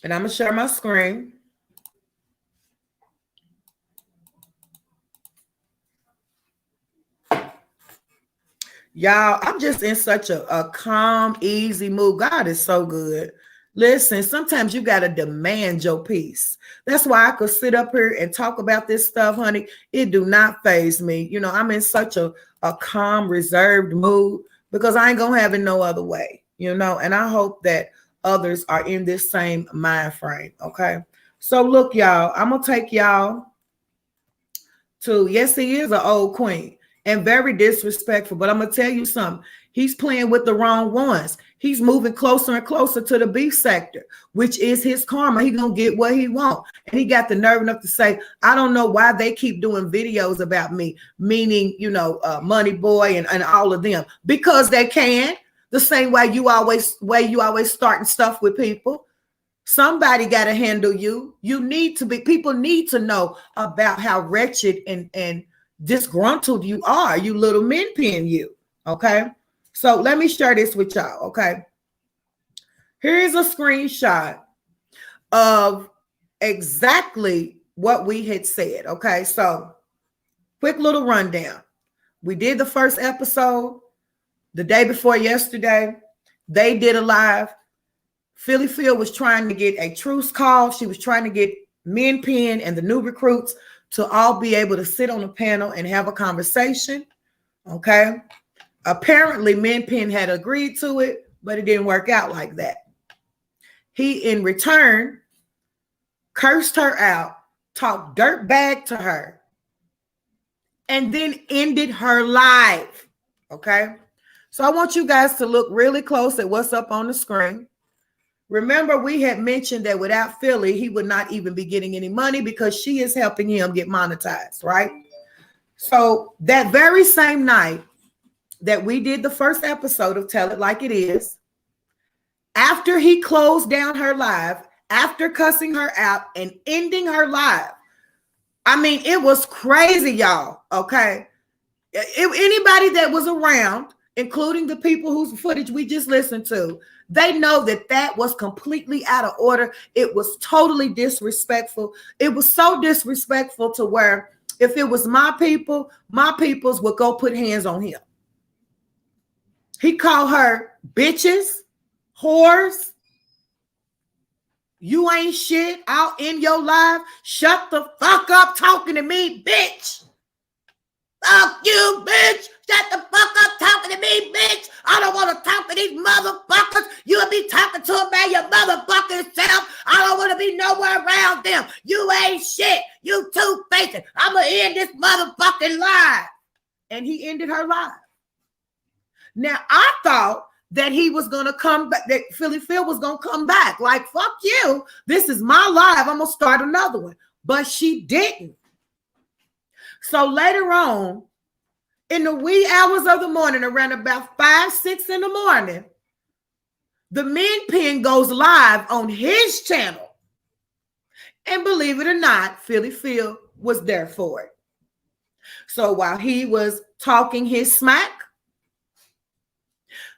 And I'm going to share my screen. Y'all, I'm just in such a calm, easy mood. God is so good. Listen, sometimes you got to demand your peace. That's why I could sit up here and talk about this stuff, honey. It do not faze me. You know, I'm in such a calm, reserved mood because I ain't going to have it no other way, you know, and I hope that others are in this same mind frame. Okay. So look, y'all, I'm going to take y'all to, yes, he is an old queen and very disrespectful, but I'm going to tell you something. He's playing with the wrong ones. He's moving closer and closer to the beef sector, which is his karma. He's going to get what he wants. And he got the nerve enough to say, I don't know why they keep doing videos about me, meaning, you know, Money Boy and all of them, because they can. The same way you always starting stuff with people. Somebody got to handle you. People need to know about how wretched and disgruntled you are, you little Men Pen you. Okay. So let me share this with y'all. Okay. Here's a screenshot of exactly what we had said. Okay. So quick little rundown. We did the first episode the day before yesterday. They did a live. Philly Phil was trying to get a truce call. She was trying to get Men Pen and the new recruits to all be able to sit on a panel and have a conversation. Okay. Apparently, Men Pen had agreed to it, but it didn't work out like that. He, in return, cursed her out, talked dirt bag to her, and then ended her live. Okay. So I want you guys to look really close at what's up on the screen. Remember, we had mentioned that without Philly, he would not even be getting any money because she is helping him get monetized, right? So that very same night that we did the first episode of Tell It Like It Is, after he closed down her live, after cussing her out and ending her live, I mean, it was crazy, y'all, okay? Anybody that was around, including the people whose footage we just listened to, they know that that was completely out of order. It was totally disrespectful. It was so disrespectful to where if it was my peoples would go put hands on him. He called her bitches, whores. You ain't shit out in your life. Shut the fuck up talking to me, bitch. Fuck you, bitch. Shut the fuck up talking to me, bitch. I don't want to talk to these motherfuckers. You'll be talking to them by your motherfucking self. I don't want to be nowhere around them. You ain't shit. You two-faced. I'm going to end this motherfucking live. And he ended her live. Now, I thought that he was going to come back, that Philly Phil was going to come back. Like, fuck you. This is my live. I'm going to start another one. But she didn't. So later on, in the wee hours of the morning, around about 5, 6 in the morning, the Men Pen goes live on his channel. And believe it or not, Philly Phil was there for it. So while he was talking his smack,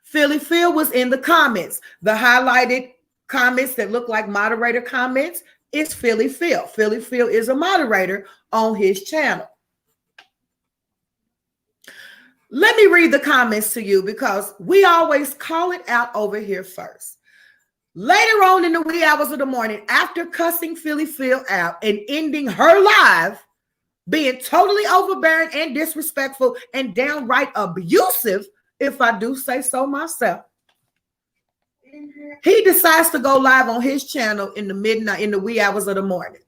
Philly Phil was in the comments. The highlighted comments that look like moderator comments is Philly Phil. Philly Phil is a moderator on his channel. Let me read the comments to you because we always call it out over here first. Later on in the wee hours of the morning, after cussing Philly Phil out and ending her live, being totally overbearing and disrespectful and downright abusive, if I do say so myself, he decides to go live on his channel in the midnight, in the wee hours of the morning.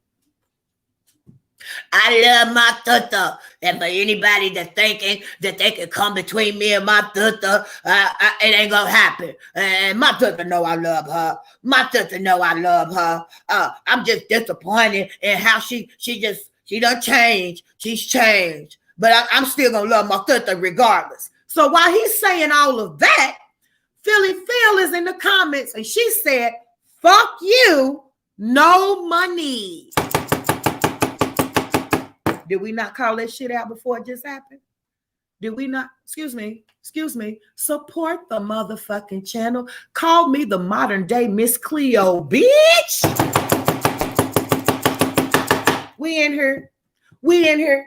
I love my tuta, and for anybody that's thinking that they can come between me and my tuta, it ain't gonna happen. And my tuta know I love her. My tuta know I love her. I'm just disappointed in how she done changed. She's changed, but I'm still gonna love my tuta regardless. So while he's saying all of that, Philly Phil is in the comments, and she said, "Fuck you, no money." Did we not call that shit out before it just happened? Did we not? Excuse me. Support the motherfucking channel. Call me the modern day Miss Cleo, bitch. We in here.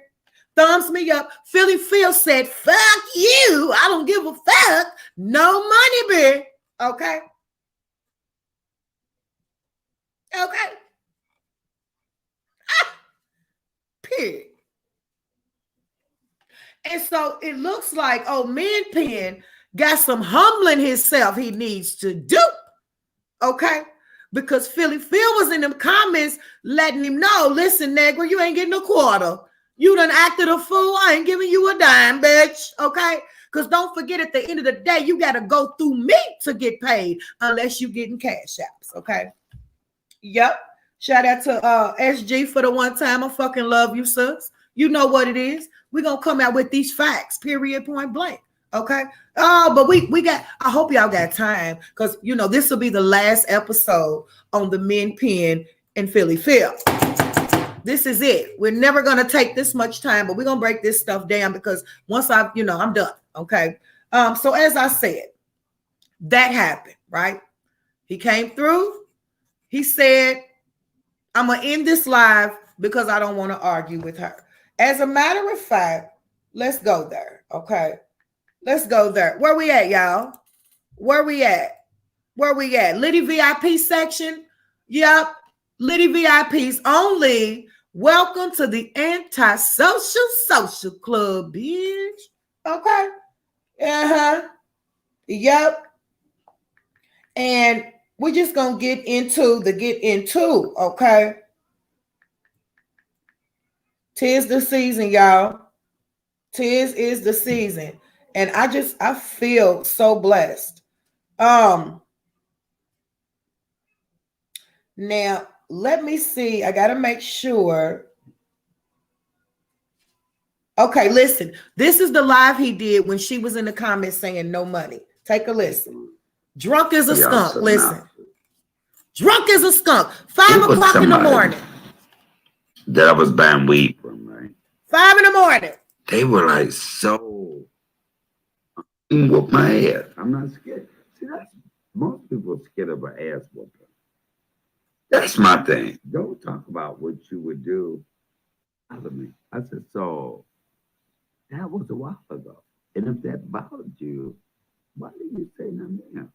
Thumbs me up. Philly Phil said, "Fuck you. I don't give a fuck. No money, bitch." Okay. Period. And so it looks like, Men Pen got some humbling himself he needs to do. Okay? Because Philly Phil was in them comments letting him know, "Listen, Negro, you ain't getting a quarter. You done acted a fool. I ain't giving you a dime, bitch." Okay? Because don't forget, at the end of the day, you got to go through me to get paid unless you getting cash apps. Okay? Yep. Shout out to SG for the one time. I fucking love you, sis. You know what it is. We're going to come out with these facts, period, point blank. Okay? Oh, but we got, I hope y'all got time because, this will be the last episode on the Men Pen and Philly Phil. This is it. We're never going to take this much time, but we're going to break this stuff down because once I'm done. Okay? So as I said, that happened, right? He came through. He said, "I'm going to end this live because I don't want to argue with her." As a matter of fact, let's go there, okay? Let's go there. Where we at, y'all? Where we at? Liddy VIP section? Yep. Liddy VIPs only. Welcome to the Antisocial Social Club, bitch. Okay? Yep. And we're just going to get into, okay? 'Tis the season, y'all. 'Tis is the season. And I feel so blessed. Now, let me see. I got to make sure. Okay, listen. This is the live he did when she was in the comments saying no money. Take a listen. Drunk as a skunk. Listen. Drunk as a skunk. 5 o'clock in the morning. That I was buying weed from, right? 5 in the morning. They were like, "So whoop my ass." I'm not scared. See, that's most people are scared of an ass whooping. That's my thing. Don't talk about what you would do. Me. I said, "So that was a while ago. And if that bothered you, why did you say nothing now?"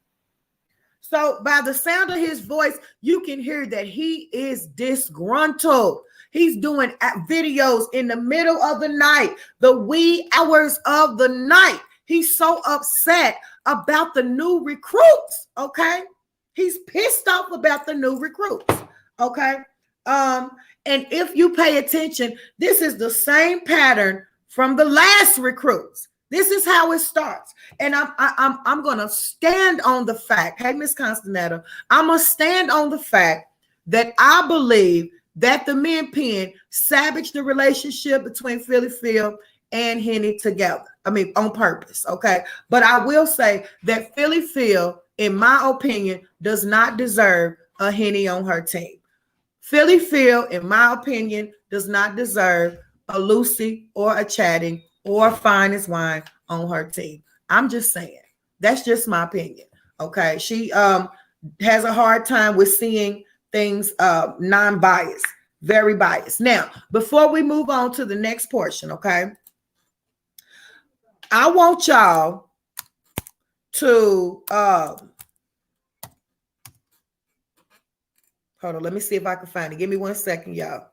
So by the sound of his voice, you can hear that he is disgruntled. He's doing videos in the middle of the night, the wee hours of the night. He's so upset about the new recruits, okay? He's pissed off about the new recruits, okay? And if you pay attention, this is the same pattern from the last recruits. This is how it starts. And I'm gonna stand on the fact, hey, Miss Constanetta, I'm gonna stand on the fact that I believe that the men pen savaged the relationship between Philly Phil and Henny together. I mean, on purpose, okay? But I will say that Philly Phil, in my opinion, does not deserve a Henny on her team. Philly Phil, in my opinion, does not deserve a Lucy or a Chatting or Fine as Wine on her team. I'm just saying. That's just my opinion, okay? She has a hard time with seeing things non-biased, very biased. Now, before we move on to the next portion, okay, I want y'all to hold on, let me see if I can find it. Give me 1 second, y'all.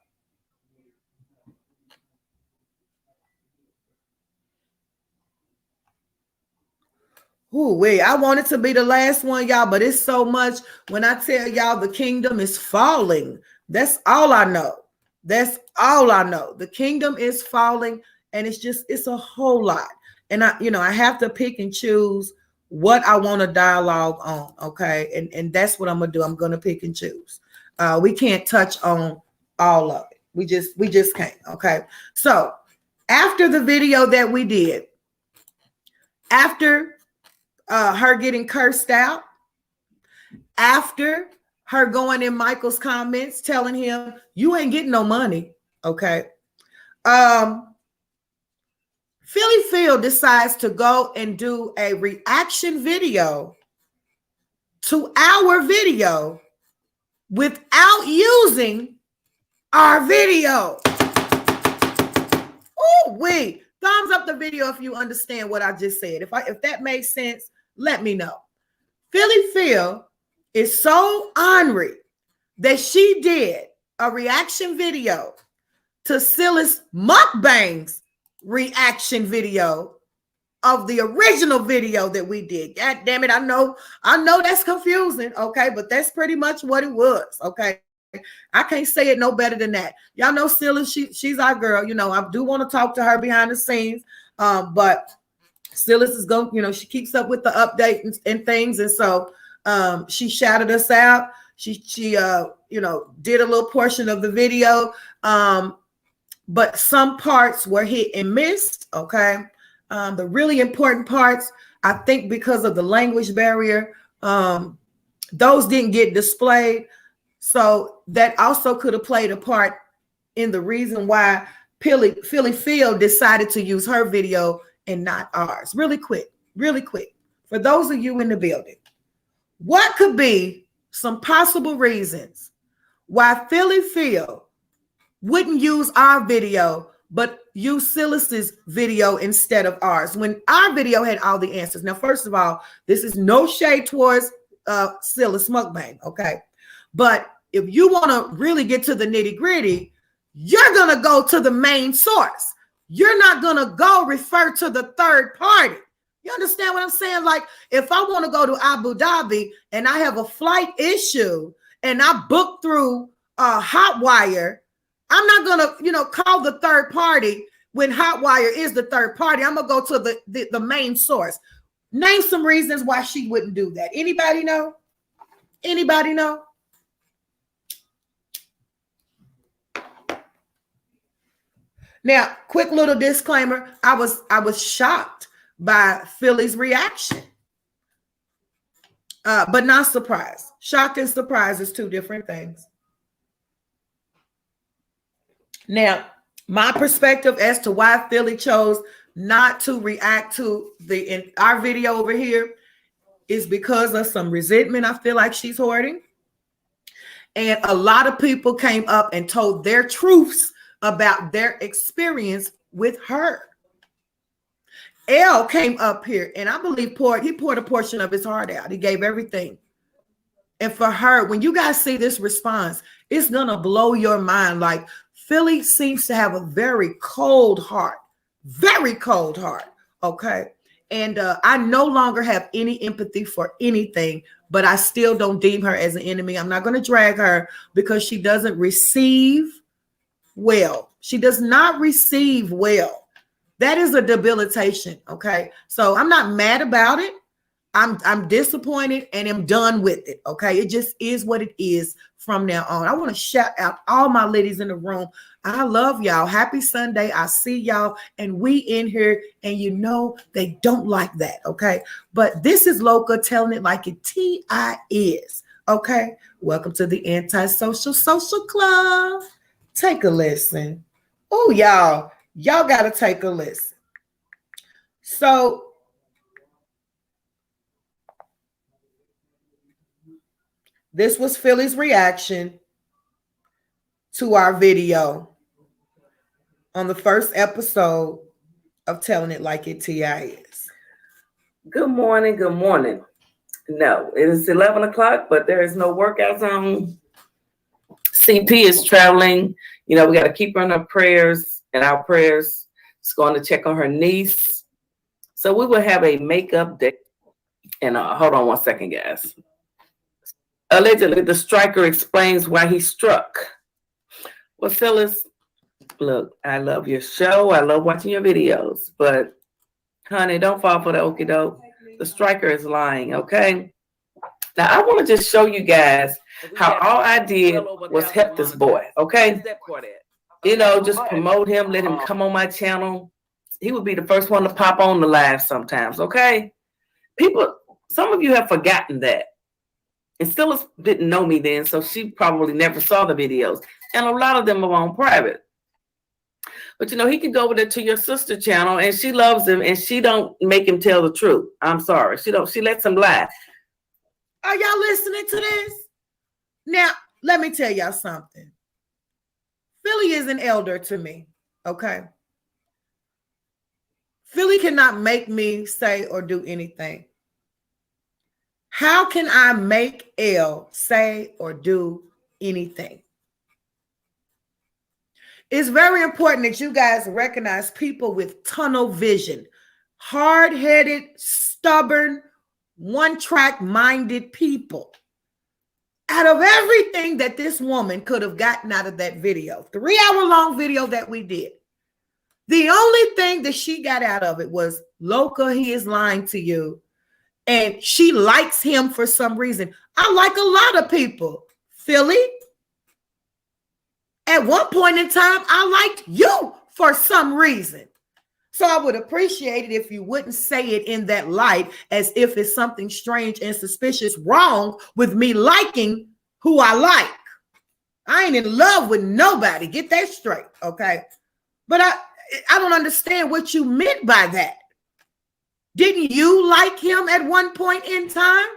Ooh, wait, I want it to be the last one, y'all, but it's so much. When I tell y'all the kingdom is falling, that's all I know. That's all I know. The kingdom is falling, and it's a whole lot. And I have to pick and choose what I want to dialogue on, okay? And that's what I'm gonna do. I'm gonna pick and choose. We can't touch on all of it. We just can't, okay? So after the video that we did, after her getting cursed out, after her going in Michael's comments telling him, you ain't getting no money, okay? Philly Phil decides to go and do a reaction video to our video without using our video. Oh, wait. Thumbs up the video if you understand what I just said. If that makes sense, let me know. Philly Phil is so ornery that she did a reaction video to Silas Mukbang's reaction video of the original video that we did. God damn it, I know that's confusing, okay, but that's pretty much what it was, okay. I can't say it no better than that. Y'all know Silas, she's our girl. I do want to talk to her behind the scenes, but Silas is going, she keeps up with the update and things, and so she shouted us out. She did a little portion of the video, but some parts were hit and missed, okay? The really important parts, I think because of the language barrier, those didn't get displayed. So that also could have played a part in the reason why Philly Phil decided to use her video and not ours. Really quick. For those of you in the building, what could be some possible reasons why Philly Phil wouldn't use our video, but use Silas's video instead of ours, when our video had all the answers? Now, first of all, this is no shade towards Silas Mukbang, okay? But if you want to really get to the nitty gritty, you're going to go to the main source. You're not going to go refer to the third party. You understand what I'm saying? Like, if I want to go to Abu Dhabi and I have a flight issue and I book through Hotwire, I'm not going to, call the third party when Hotwire is the third party. I'm going to go to the main source. Name some reasons why she wouldn't do that. Anybody know? Anybody know? Now, quick little disclaimer. I was shocked by Philly's reaction, but not surprised. Shocked and surprised is two different things. Now, my perspective as to why Philly chose not to react to our video over here is because of some resentment I feel like she's hoarding. And a lot of people came up and told their truths about their experience with her. L came up here and I believe he poured a portion of his heart out. He gave everything. And for her, when you guys see this response, it's gonna blow your mind. Like, Philly seems to have a very cold heart, okay? And I no longer have any empathy for anything, but I still don't deem her as an enemy. I'm not going to drag her because she doesn't receive well. She does not receive well. That is a debilitation, okay? So I'm not mad about it. I'm disappointed and am done with it, okay? It just is what it is from now on. I want to shout out all my ladies in the room. I love y'all. Happy Sunday. I see y'all and we in here, and you know they don't like that, okay? But this is LOCA, telling it like it T.I.S, okay? Welcome to the Antisocial Social Club. Take a listen. Oh, y'all got to take a listen. So this was Philly's reaction to our video on the first episode of Telling It Like It T.I.S. Good morning. Good morning. No, it is 11 o'clock, but there is no workout zone. CP is traveling. You know, we got to keep her in our prayers, She's going to check on her niece. So we will have a makeup day. And hold on 1 second, guys. Allegedly, the striker explains why he struck. Well, Phyllis, look, I love your show. I love watching your videos. But, honey, don't fall for the okie doke. The striker is lying, okay? Now, I want to just show you guys how all I did was help this boy, okay? You know, just promote him, let him come on my channel. He would be the first one to pop on the live sometimes, okay? People, some of you have forgotten that. And Phyllis didn't know me then, so she probably never saw the videos. And a lot of them are on private. But, you know, he can go over there to your sister channel, and she loves him, and she don't make him tell the truth. I'm sorry. She lets him lie. Are y'all listening to this? Now, let me tell y'all something. Philly is an elder to me, okay? Philly cannot make me say or do anything. How can I make L say or do anything? It's very important that you guys recognize people with tunnel vision, hard-headed, stubborn, one-track minded people. Out of everything that this woman could have gotten out of that video, 3-hour-long video that we did, the only thing that she got out of it was, LOCA, he is lying to you. And she likes him for some reason. I like a lot of people. Philly, at one point in time, I liked you for some reason. So I would appreciate it if you wouldn't say it in that light as if it's something strange and suspicious wrong with me liking who I like. I ain't in love with nobody. Get that straight, okay? But I don't understand what you meant by that. Didn't you like him at one point in time?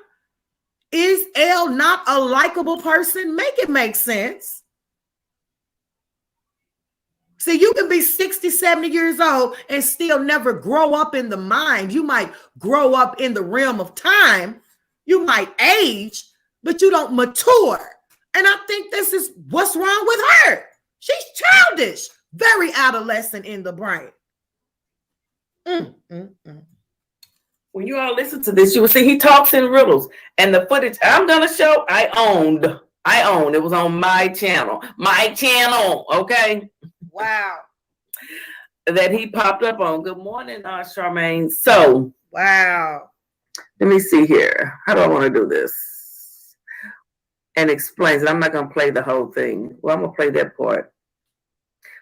Is L not a likable person? Make it make sense. See, you can be 60, 70 years old and still never grow up in the mind. You might grow up in the realm of time. You might age, but you don't mature. And I think this is what's wrong with her. She's childish, very adolescent in the brain. When you all listen to this, you will see he talks in riddles. And the footage I'm going to show, I owned. It was on my channel. Okay? Wow. That he popped up on. Good morning, Charmaine. So, wow. Let me see here. How do I want to do this? And explains it. I'm not going to play the whole thing. Well, I'm going to play that part.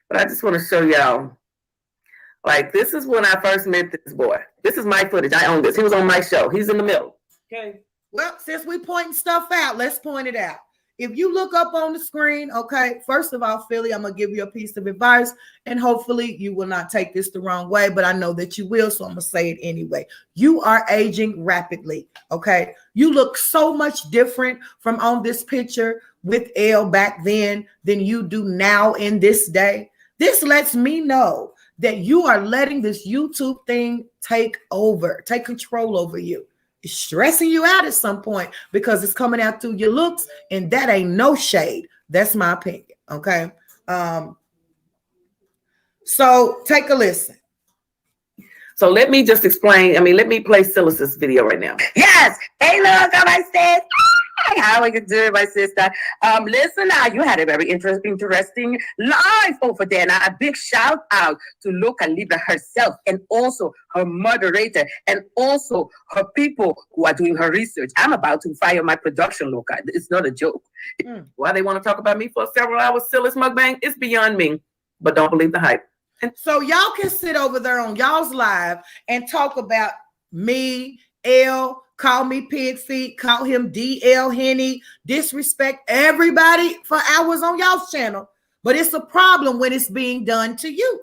But I just want to show y'all. Like, this is when I first met this boy. This is my footage. I own this. He was on my show. He's in the middle. Okay. Well, since we pointing stuff out, let's point it out. If you look up on the screen, okay, first of all, Philly, I'm going to give you a piece of advice, and hopefully you will not take this the wrong way, but I know that you will, so I'm going to say it anyway. You are aging rapidly, okay? You look so much different from on this picture with L back then than you do now in this day. This lets me know that you are letting this YouTube thing take control over you. It's stressing you out at some point because it's coming out through your looks, and that ain't no shade. That's my opinion, okay? So take a listen. So let me just explain. Let me play Silas's video right now. Yes. Hey, look, my sis. How are you doing, my sister? Listen now, you had a very interesting live over there. Now, a big shout out to LOCA herself, and also her moderator, and also her people who are doing her research. I'm about to fire my production, LOCA. It's not a joke. Why they want to talk about me for several hours, Silas mukbang? It's beyond me. But don't believe the hype. And so y'all can sit over there on y'all's live and talk about me, L, call me pig feet, call him DL Henny, disrespect everybody for hours on y'all's channel. But it's a problem when it's being done to you.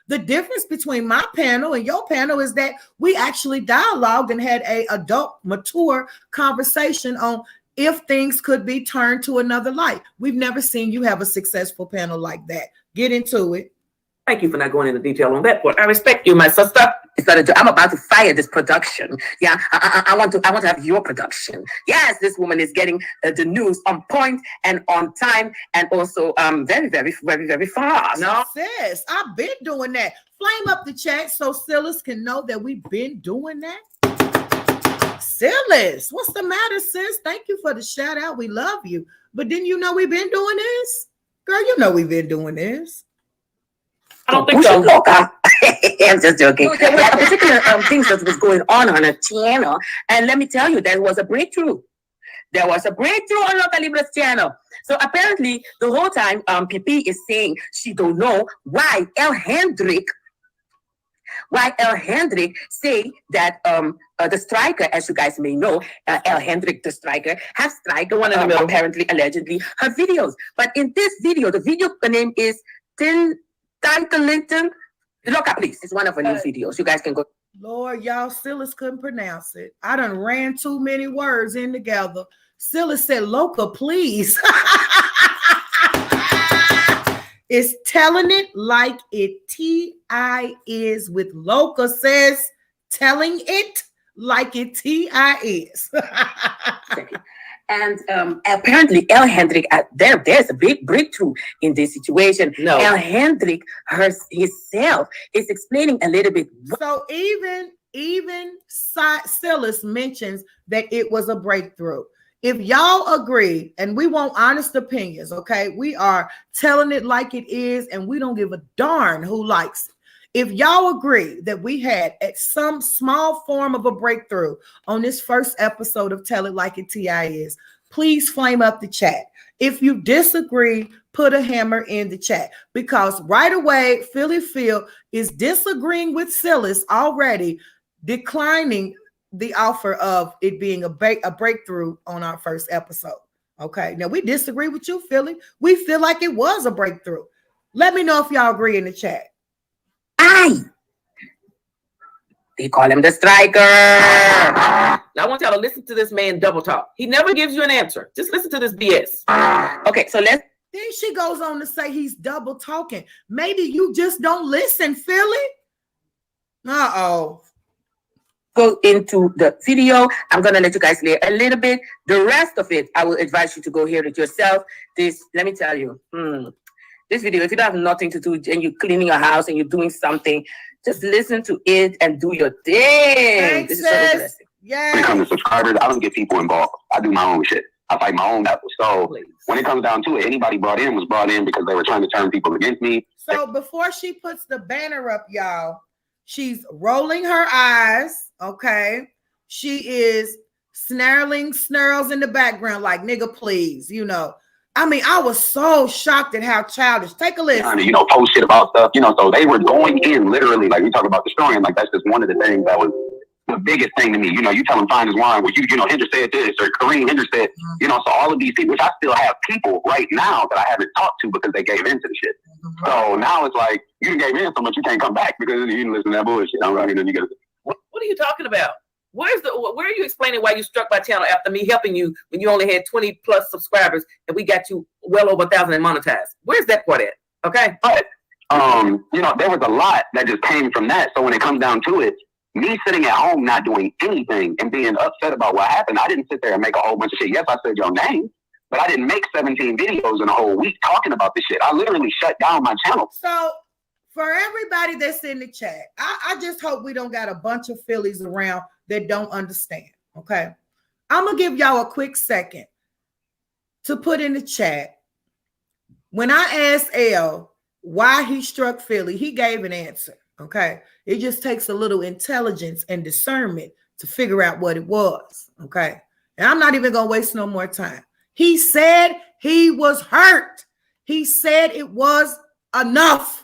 The difference between my panel and your panel is that we actually dialogued and had a adult, mature conversation on if things could be turned to another light. We've never seen you have a successful panel like that. Get into it. Thank you for not going into detail on that point. I respect you, my sister. It's not a joke. I'm about to fire this production. Yeah, I want to have your production. Yes, this woman is getting the news on point and on time, and also very, very, very, very fast. No, sis, I've been doing that. Flame up the chat so Silas can know that we've been doing that. Silas, what's the matter, sis? Thank you for the shout out. We love you. But didn't you know we've been doing this? Girl, you know we've been doing this. I don't think so. I'm just joking. There were particular things that was going on a channel, and let me tell you, there was a breakthrough. There was a breakthrough on LOCA Libre's channel. So apparently, the whole time, PP is saying she don't know why El Hendrik say that the striker, as you guys may know, El Hendrik, the striker, has striked one of them apparently, allegedly, her videos. But in this video, the video name is TellinIt. LOCA, please. It's one of her new videos. You guys can go. Lord, y'all, Silas couldn't pronounce it. I done ran too many words in together. Silas said, LOCA, please. It's telling it like it. T.I.S with LOCA says, telling it like it. T.I.S. And apparently, El Hendrik, there's a big breakthrough in this situation. No. El Hendrik himself is explaining a little bit. So even Silas mentions that it was a breakthrough. If y'all agree, and we want honest opinions, okay? We are telling it like it is, and we don't give a darn who likes it. If y'all agree that we had at some small form of a breakthrough on this first episode of Tell It Like It T.I.S, please flame up the chat. If you disagree, put a hammer in the chat, because right away, Philly Phil is disagreeing with Silas already, declining the offer of it being a breakthrough on our first episode. Okay, now we disagree with you, Philly. We feel like it was a breakthrough. Let me know if y'all agree in the chat. They call him the striker. Now I want y'all to listen to this man double talk. He never gives you an answer. Just listen to this BS. Okay, so then she goes on to say he's double talking. Maybe you just don't listen, Philly. Uh-oh. Go into the video. I'm gonna let you guys hear a little bit. The rest of it, I will advise you to go hear it yourself. Let me tell you, this video, if you don't have nothing to do and you're cleaning your house and you're doing something, just listen to it and do your thing. Thanks, this is so interesting. Yeah. When it comes to subscribers, I don't get people involved. I do my own shit. I fight my own battles. So when it comes down to it, anybody brought in was brought in because they were trying to turn people against me. So before she puts the banner up, y'all, she's rolling her eyes, okay? She is snarls in the background like, nigga, please, you know. I mean, I was so shocked at how childish. Take a listen. You know, post shit about stuff, you know, so they were going in literally, like we talk about destroying, like that's just one of the things that was the biggest thing to me. You know, you tell them fine as wine, well, you know, Hinder said this, or Kareem Hinder said, you know, so all of these people, which I still have people right now that I haven't talked to because they gave into the shit. So now it's like, you gave in so much, you can't come back because you didn't listen to that bullshit. I mean, then you gotta. What are you talking about? Where are you explaining why you struck my channel after me helping you when you only had 20 plus subscribers and we got you well over 1,000 and monetized? Where's that part at? Okay. You know, there was a lot that just came from that. So when it comes down to it, me sitting at home not doing anything and being upset about what happened, I didn't sit there and make a whole bunch of shit. Yes, I said your name, but I didn't make 17 videos in a whole week talking about this shit. I literally shut down my channel. So for everybody that's in the chat, I just hope we don't got a bunch of Phillies around that don't understand. Okay. I'm going to give y'all a quick second to put in the chat. When I asked L why he struck Philly, he gave an answer. Okay. It just takes a little intelligence and discernment to figure out what it was. Okay. And I'm not even going to waste no more time. He said he was hurt. He said it was enough.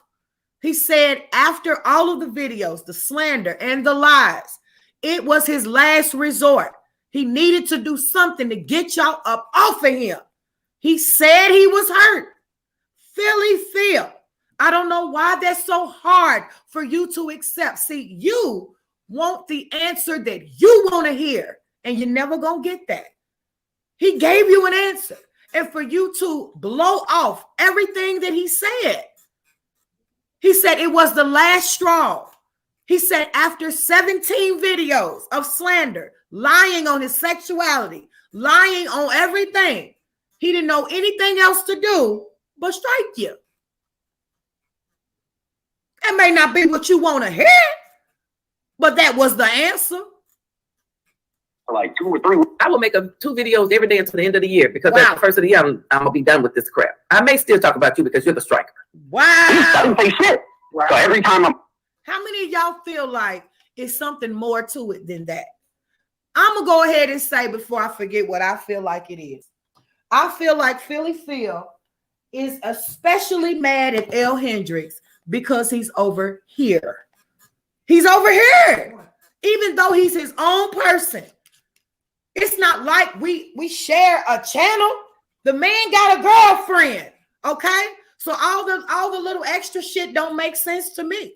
He said after all of the videos, the slander and the lies, it was his last resort. He needed to do something to get y'all up off of him. He said he was hurt. Philly Phil, I don't know why that's so hard for you to accept. See, you want the answer that you want to hear, and you're never going to get that. He gave you an answer. And for you to blow off everything that he said it was the last straw. He said after 17 videos of slander, lying on his sexuality, lying on everything, he didn't know anything else to do but strike you. That may not be what you want to hear, but that was the answer. Like 2 or 3. I will make 2 videos every day until the end of the year because that's the first of the year. I'm gonna be done with this crap. I may still talk about you because you're the striker. Wow. I didn't say shit. Wow. So every time how many of y'all feel like it's something more to it than that? I'm gonna go ahead and say before I forget what I feel like it is. I feel like Philly Phil is especially mad at L. Hendricks because he's over here. He's over here, even though he's his own person. It's not like we share a channel. The man got a girlfriend, okay? So all the little extra shit don't make sense to me.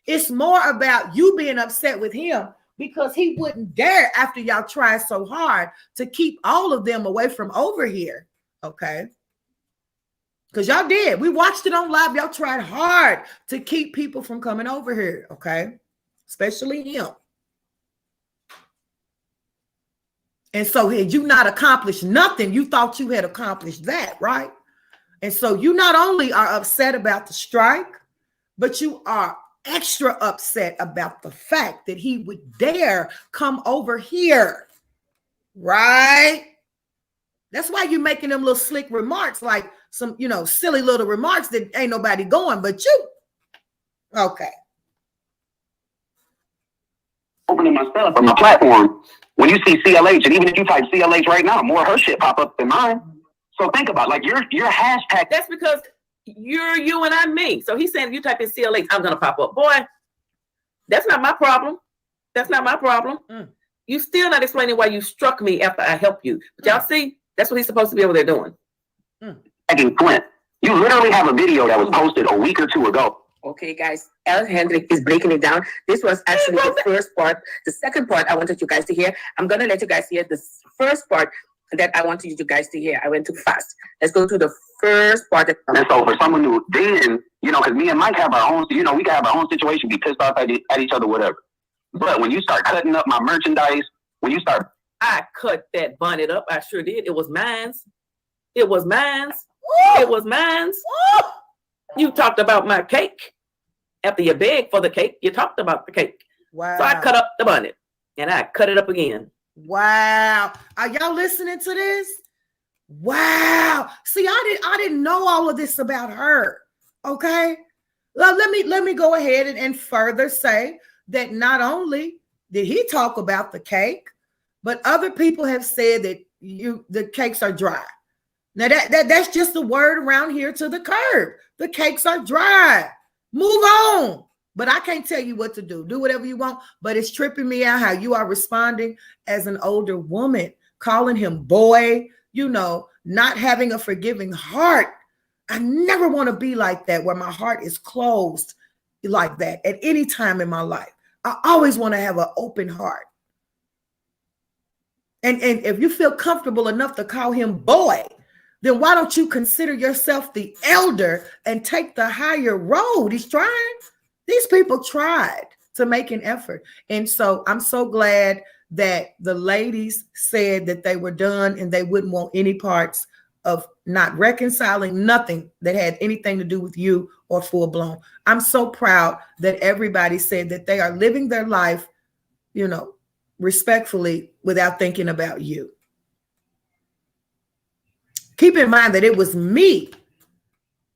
It's more about you being upset with him because he wouldn't dare after y'all tried so hard to keep all of them away from over here, okay? Because y'all did. We watched it on live. Y'all tried hard to keep people from coming over here, okay? Especially him. And so had you not accomplished nothing, you thought you had accomplished that, right? And so you not only are upset about the strike, but you are extra upset about the fact that he would dare come over here, right? That's why you're making them little slick remarks, like some, silly little remarks that ain't nobody going but you. Okay. opening my stuff on my platform, when you see CLH, and even if you type CLH right now, more of her shit pop up than mine. So think about like your hashtag. That's because you're you and I'm me. So he's saying if you type in CLH, I'm gonna pop up. Boy, that's not my problem. That's not my problem. You still not explaining why you struck me after I helped you. But y'all see, that's what he's supposed to be over there doing. Clint, you literally have a video that was posted a week or two ago. Okay, guys, L. Hendrick is breaking it down. This was actually the first part. The second part I wanted you guys to hear. I'm going to let you guys hear the first part that I wanted you guys to hear. I went too fast. Let's go to the first part. And so for someone who then, because me and Mike have our own, we can have our own situation, be pissed off at each other, whatever. But when you start cutting up my merchandise, I cut that bonnet up. I sure did. It was mine's. It was mine's. It was mine's. You talked about my cake. After you begged for the cake, you talked about the cake. Wow. So I cut up the bonnet and I cut it up again. Wow. Are y'all listening to this? Wow. See, I didn't know all of this about her. Okay. Well, let me go ahead and further say that not only did he talk about the cake, but other people have said that the cakes are dry. Now that's just the word around here to the curb. The cakes are dry. Move on. But I can't tell you what to do. Do whatever you want. But it's tripping me out how you are responding as an older woman, calling him boy, not having a forgiving heart. I never want to be like that, where my heart is closed like that at any time in my life. I always want to have an open heart. And if you feel comfortable enough to call him boy, then why don't you consider yourself the elder and take the higher road? He's trying. These people tried to make an effort. And so I'm so glad that the ladies said that they were done and they wouldn't want any parts of not reconciling nothing that had anything to do with you or full blown. I'm so proud that everybody said that they are living their life, you know, respectfully without thinking about you. Keep in mind that it was me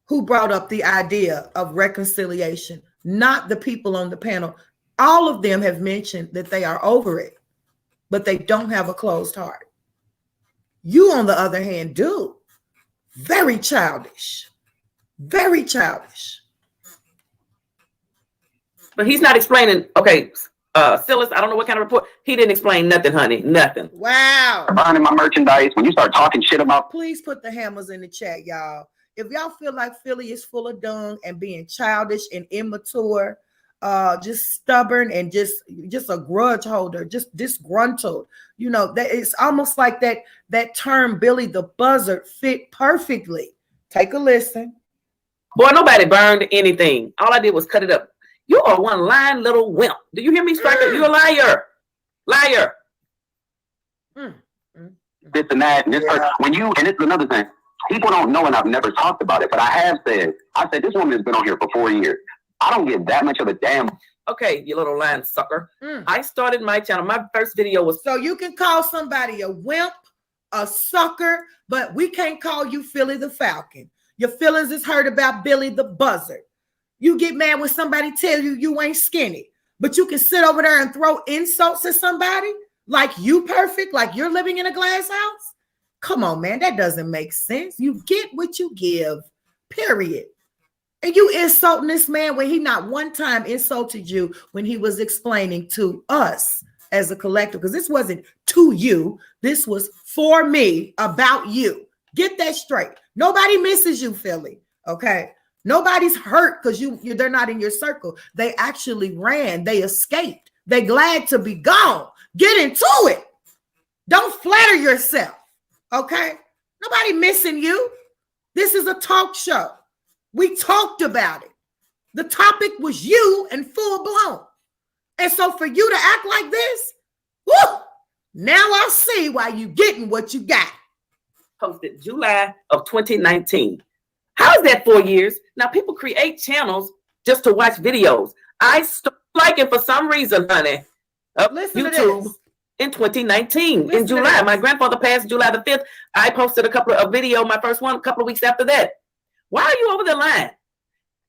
who brought up the idea of reconciliation, not the people on the panel. All of them have mentioned that they are over it, but they don't have a closed heart. You, on the other hand, do. Very childish. Very childish. But he's not explaining. Okay, Silas, I don't know what kind of report. He didn't explain nothing, honey. Nothing. Wow. Burning my merchandise. When you start talking shit about. Please put the hammers in the chat, y'all. If y'all feel like Philly is full of dung and being childish and immature, just stubborn and just a grudge holder, just disgruntled, you know, that it's almost like that term Billy the Buzzard fit perfectly. Take a listen. Boy, nobody burned anything. All I did was cut it up. You are one lying little wimp. Do you hear me, Striker? You're a liar. Liar. This and that. And this when you, and it's another thing. People don't know, and I've never talked about it, but I have said, this woman has been on here for 4 years. I don't give that much of a damn. Okay, you little lying sucker. I started my channel. My first video was. So you can call somebody a wimp, a sucker, but we can't call you Philly the Falcon. Your feelings is hurt about Billy the Buzzard. You get mad when somebody tell you you ain't skinny, but you can sit over there and throw insults at somebody like you perfect, like you're living in a glass house. Come on, man, that doesn't make sense. You get what you give, period. And you insulting this man when he not one time insulted you when he was explaining to us as a collective, because this wasn't to you. This was for me, about you. Get that straight. Nobody misses you, Philly, okay? Nobody's hurt because they're not in your circle. They actually ran. They escaped. They glad to be gone. Get into it. Don't flatter yourself, okay? Nobody missing you. This is a talk show. We talked about it. The topic was you and full blown. And so for you to act like this, whoo, now I see why you getting what you got. Posted July of 2019. How is that 4 years? Now people create channels just to watch videos. I started liking for some reason, honey, of YouTube in 2019 in July. My grandfather passed July the 5th. I posted a video, my first one, a couple of weeks after that. Why are you over there lying?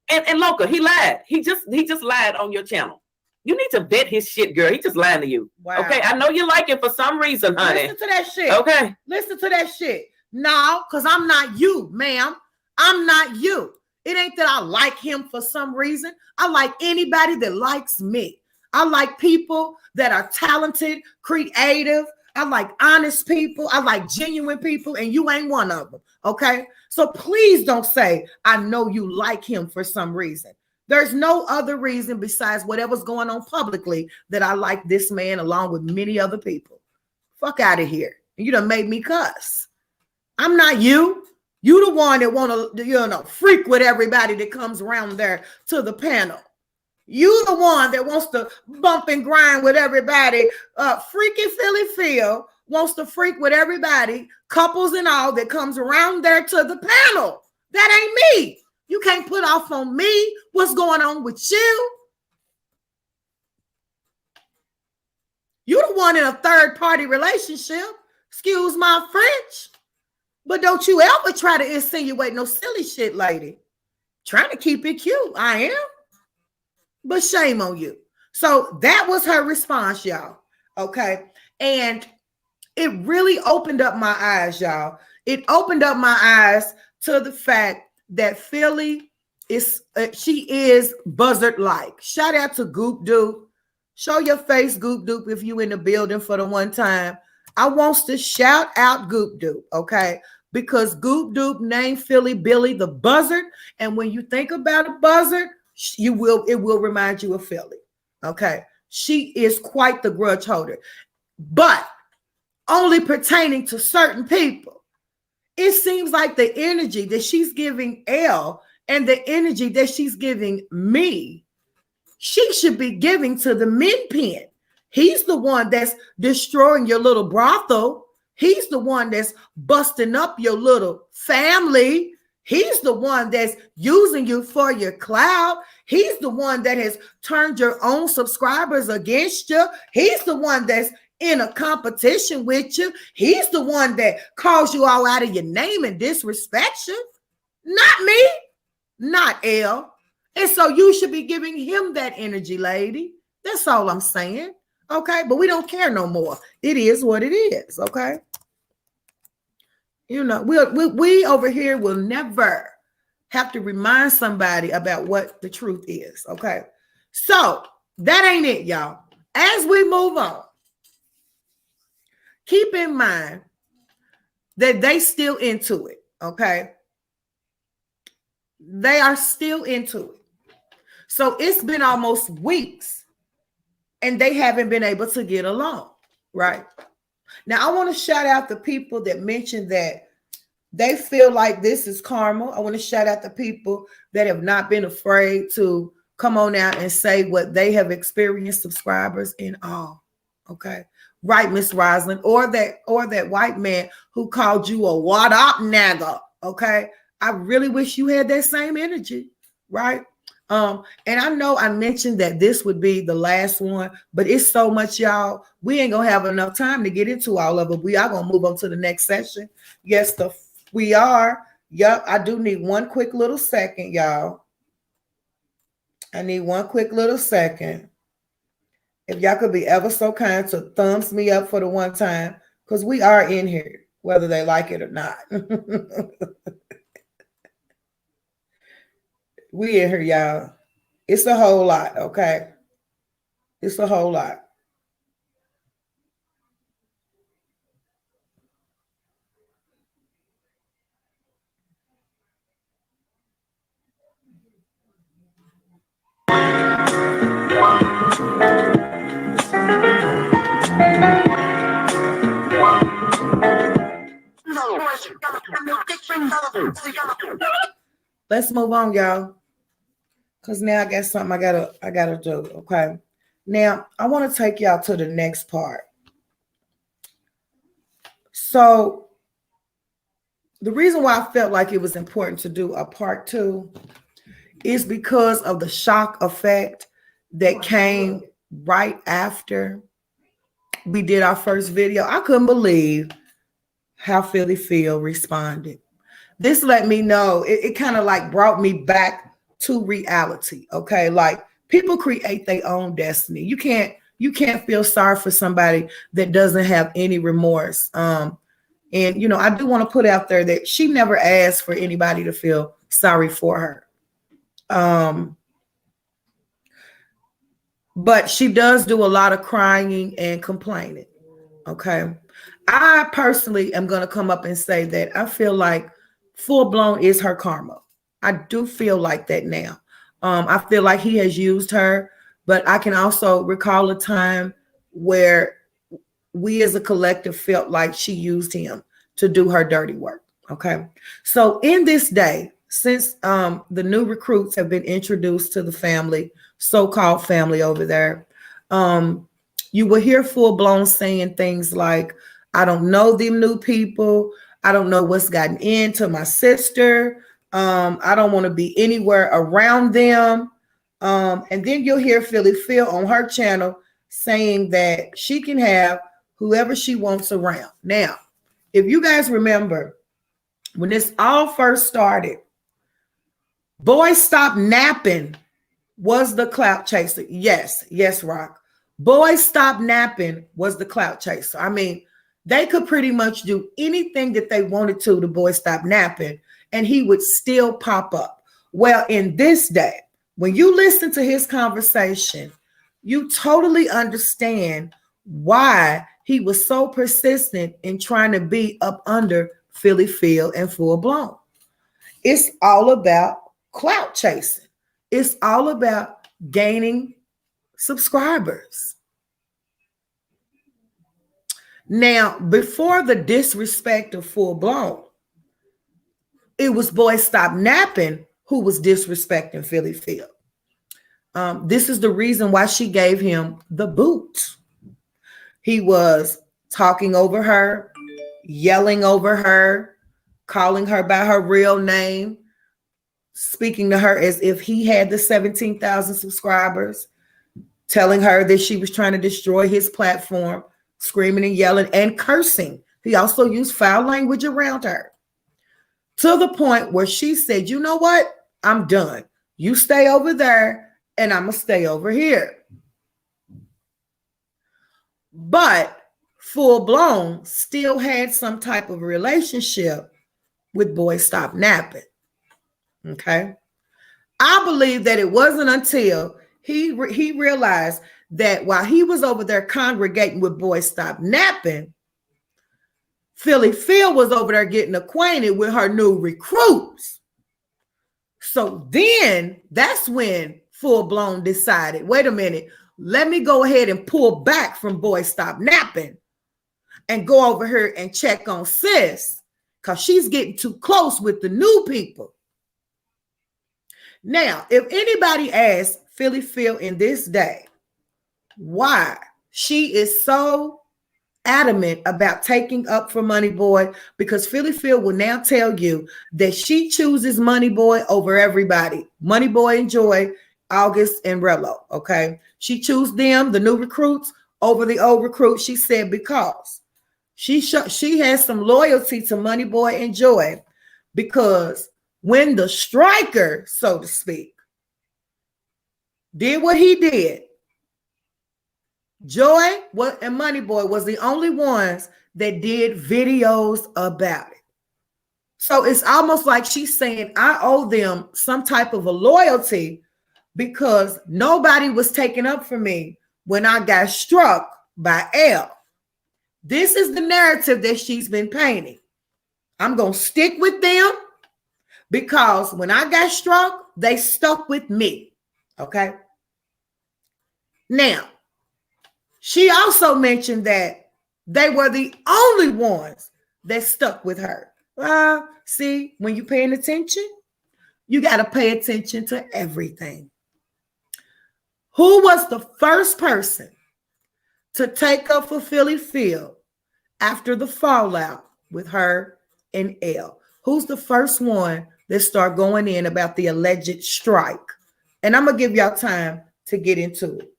And LOCA, he lied. He just lied on your channel. You need to vet his shit, girl. He just lying to you. Wow. Okay, I know you like it for some reason, honey. Listen to that shit. Okay. Listen to that shit. No, because I'm not you, ma'am. I'm not you. It ain't that I like him for some reason. I like anybody that likes me. I like people that are talented, creative. I like honest people. I like genuine people, and you ain't one of them, okay? So please don't say, I know you like him for some reason. There's no other reason besides whatever's going on publicly that I like this man along with many other people. Fuck out of here. You done made me cuss. I'm not you. You the one that want to, freak with everybody that comes around there to the panel. You the one that wants to bump and grind with everybody. Freaky Philly Phil wants to freak with everybody, couples and all, that comes around there to the panel. That ain't me. You can't put off on me what's going on with you. You the one in a third-party relationship. Excuse my French. But don't you ever try to insinuate no silly shit, lady. Trying to keep it cute. I am. But shame on you. So that was her response, y'all. Okay. And it really opened up my eyes, y'all. It opened up my eyes to the fact that Philly she is buzzard-like. Shout out to Goop Doop. Show your face, Goop Doop, if you in the building for the one time. I want to shout out Goop Doop, okay? Because Goop Doop named Philly Billy the Buzzard. And when you think about a buzzard, it will remind you of Philly, okay? She is quite the grudge holder, but only pertaining to certain people. It seems like the energy that she's giving Elle and the energy that she's giving me, she should be giving to the men pen. He's the one that's destroying your little brothel. He's the one that's busting up your little family. He's the one that's using you for your clout. He's the one that has turned your own subscribers against you. He's the one that's in a competition with you. He's the one that calls you all out of your name and disrespects you. Not me, not L. And so you should be giving him that energy, lady. That's all I'm saying. Okay, but we don't care no more. It is what it is. Okay. You know, we over here will never have to remind somebody about what the truth is. Okay. So that ain't it, y'all. As we move on, keep in mind that they still into it. Okay. They are still into it. So it's been almost weeks and they haven't been able to get along. Right. Now, I want to shout out the people that mentioned that they feel like this is karma. I want to shout out the people that have not been afraid to come on out and say what they have experienced, subscribers and all. Okay. Right, Miss Roslyn, or that white man who called you a what up nagger. Okay. I really wish you had that same energy. Right. And I know I mentioned that this would be the last one, but it's so much, y'all. We ain't gonna have enough time to get into all of it. We are gonna move on to the next session. Yes, we are. Yup, I do need one quick little second, y'all. I need one quick little second. If y'all could be ever so kind to thumbs me up for the one time, because we are in here, whether they like it or not. We in here, y'all. It's a whole lot, okay? It's a whole lot. Let's move on, y'all. Because now I got something I gotta do. Okay. Now I want to take y'all to the next part. So the reason why I felt like it was important to do a part 2 is because of the shock effect that came right after we did our first video. I couldn't believe how Philly Phil responded. This let me know, it kind of like brought me back to reality. Okay. Like people create their own destiny. You can't feel sorry for somebody that doesn't have any remorse. And you know, I do want to put out there that she never asked for anybody to feel sorry for her. But she does do a lot of crying and complaining. Okay. I personally am going to come up and say that I feel like Full Blown is her karma. I do feel like that now. I feel like he has used her, but I can also recall a time where we as a collective felt like she used him to do her dirty work. Okay. So in this day, since the new recruits have been introduced to the family, so-called family over there, you will hear Full Blown saying things like, I don't know them new people. I don't know what's gotten into my sister. I don't want to be anywhere around them. And then you'll hear Philly Phil on her channel saying that she can have whoever she wants around. Now, if you guys remember, when this all first started, Boys Stop Napping was the clout chaser. Yes, Rock. Boys Stop Napping was the clout chaser. I mean, they could pretty much do anything that they wanted to Boys Stop Napping, and he would still pop up. Well, in this day, when you listen to his conversation, you totally understand why he was so persistent in trying to be up under Philly Phil and Full Blown. It's all about clout chasing. It's all about gaining subscribers. Now, before the disrespect of Full Blown, it was Boys Stop Napping who was disrespecting Philly Phil. This is the reason why she gave him the boot. He was talking over her. yelling over her, calling her by her real name, speaking to her as if he had the 17,000 subscribers, telling her that she was trying to destroy his platform, screaming and yelling and cursing. He also used foul language around her, to the point where she said, you know what? I'm done. You stay over there and I'm going to stay over here. But Full Blown still had some type of relationship with Boy Stop Napping. Okay. I believe that it wasn't until he realized that while he was over there congregating with Boy Stop Napping, Philly Phil was over there getting acquainted with her new recruits. So then that's when Full Blown decided, wait a minute, let me go ahead and pull back from Boy Stop Napping and go over here and check on sis, because she's getting too close with the new people. Now, if anybody asks Philly Phil in this day why she is so adamant about taking up for Money Boy, because Philly Phil will now tell you that she chooses Money Boy over everybody. Money Boy and Joy, August and Rello, okay? She chooses them, the new recruits, over the old recruits. She said because she has some loyalty to Money Boy and Joy, because when the striker, so to speak, did what he did, Joy and Money Boy was the only ones that did videos about it. So it's almost like she's saying, I owe them some type of a loyalty because nobody was taken up for me when I got struck by L. This is the narrative that she's been painting. I'm going to stick with them because when I got struck, they stuck with me. Okay. Now, she also mentioned that they were the only ones that stuck with her. See, when you're paying attention, you got to pay attention to everything. Who was the first person to take up for Philly Phil after the fallout with her and L? Who's the first one that started going in about the alleged strike? And I'm going to give y'all time to get into it.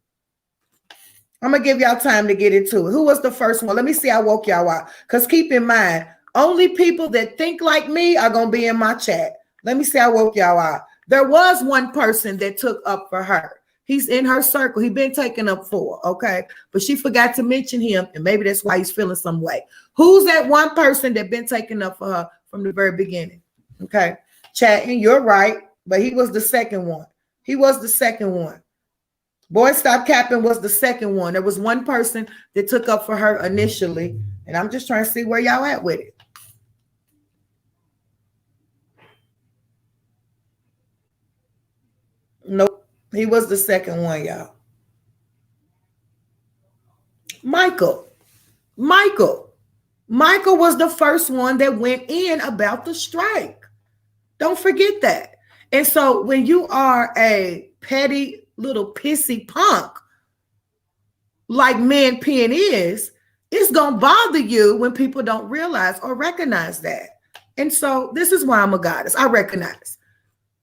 Who was the first one? Let me see. I woke y'all out. Because keep in mind, only people that think like me are going to be in my chat. Let me see. I woke y'all out. There was one person that took up for her. He's in her circle. He's been taken up for, okay? But she forgot to mention him, and maybe that's why he's feeling some way. Who's that one person that been taken up for her from the very beginning? Okay. Chatting, you're right, but he was the second one. Boy Stop Capping was the second one. There was one person that took up for her initially, and I'm just trying to see where y'all at with it. Nope, he was the second one, y'all. Michael was the first one that went in about the strike. Don't forget that. And so when you are a petty little pissy punk like Man Pen is, it's gonna bother you when people don't realize or recognize that. And so this is why I'm a goddess. I recognize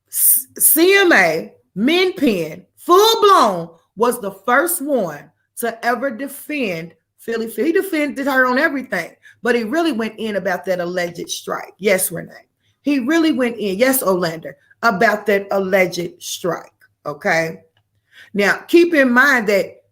CMA, Men Pen, Full Blown was the first one to ever defend Philly Phil. He defended her on everything, but he really went in about that alleged strike. Yes, Renee. He really went in, yes, Olander, about that alleged strike. Okay. Now, keep in mind that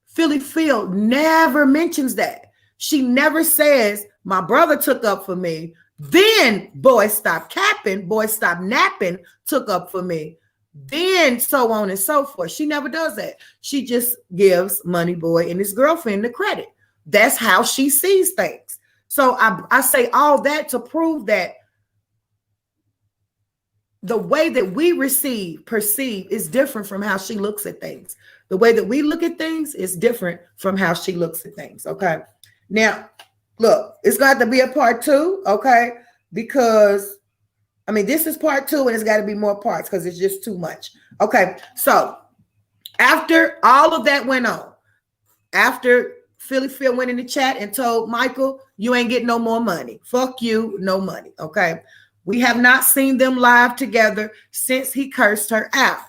Philly Phil never mentions that. She never says, my brother took up for me. Then Boy Stop Capping, Boy Stop Napping took up for me. Then so on and so forth. She never does that. She just gives Money Boy and his girlfriend the credit. That's how she sees things. So I say all that to prove that the way that we perceive is different from how she looks at things. The way that we look at things is different from how she looks at things. Okay. Now, look, it's got to be a part 2. Okay. Because I mean, this is part 2 and it's got to be more parts because it's just too much. Okay. So after all of that went on, after Philly Phil went in the chat and told Michael, you ain't getting no more money. Fuck you, no money. Okay. We have not seen them live together since he cursed her out.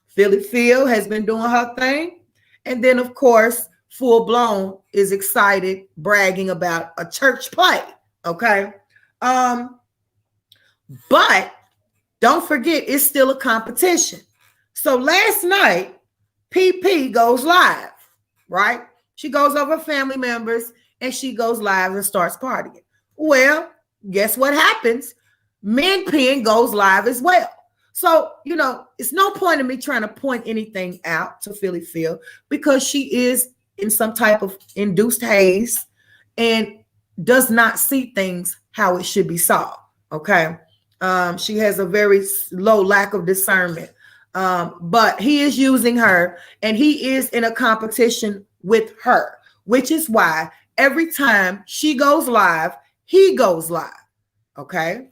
Philly Phil has been doing her thing. And then, of course, Full Blown is excited, bragging about a church play. Okay. But don't forget, it's still a competition. So last night, PP goes live, right? She goes over family members and she goes live and starts partying. Well, guess what happens? Min Pen goes live as well. So, you know, it's no point in me trying to point anything out to Philly Phil because she is in some type of induced haze and does not see things how it should be saw. Okay. She has a very low lack of discernment. But he is using her and he is in a competition with her, which is why every time she goes live, he goes live. Okay.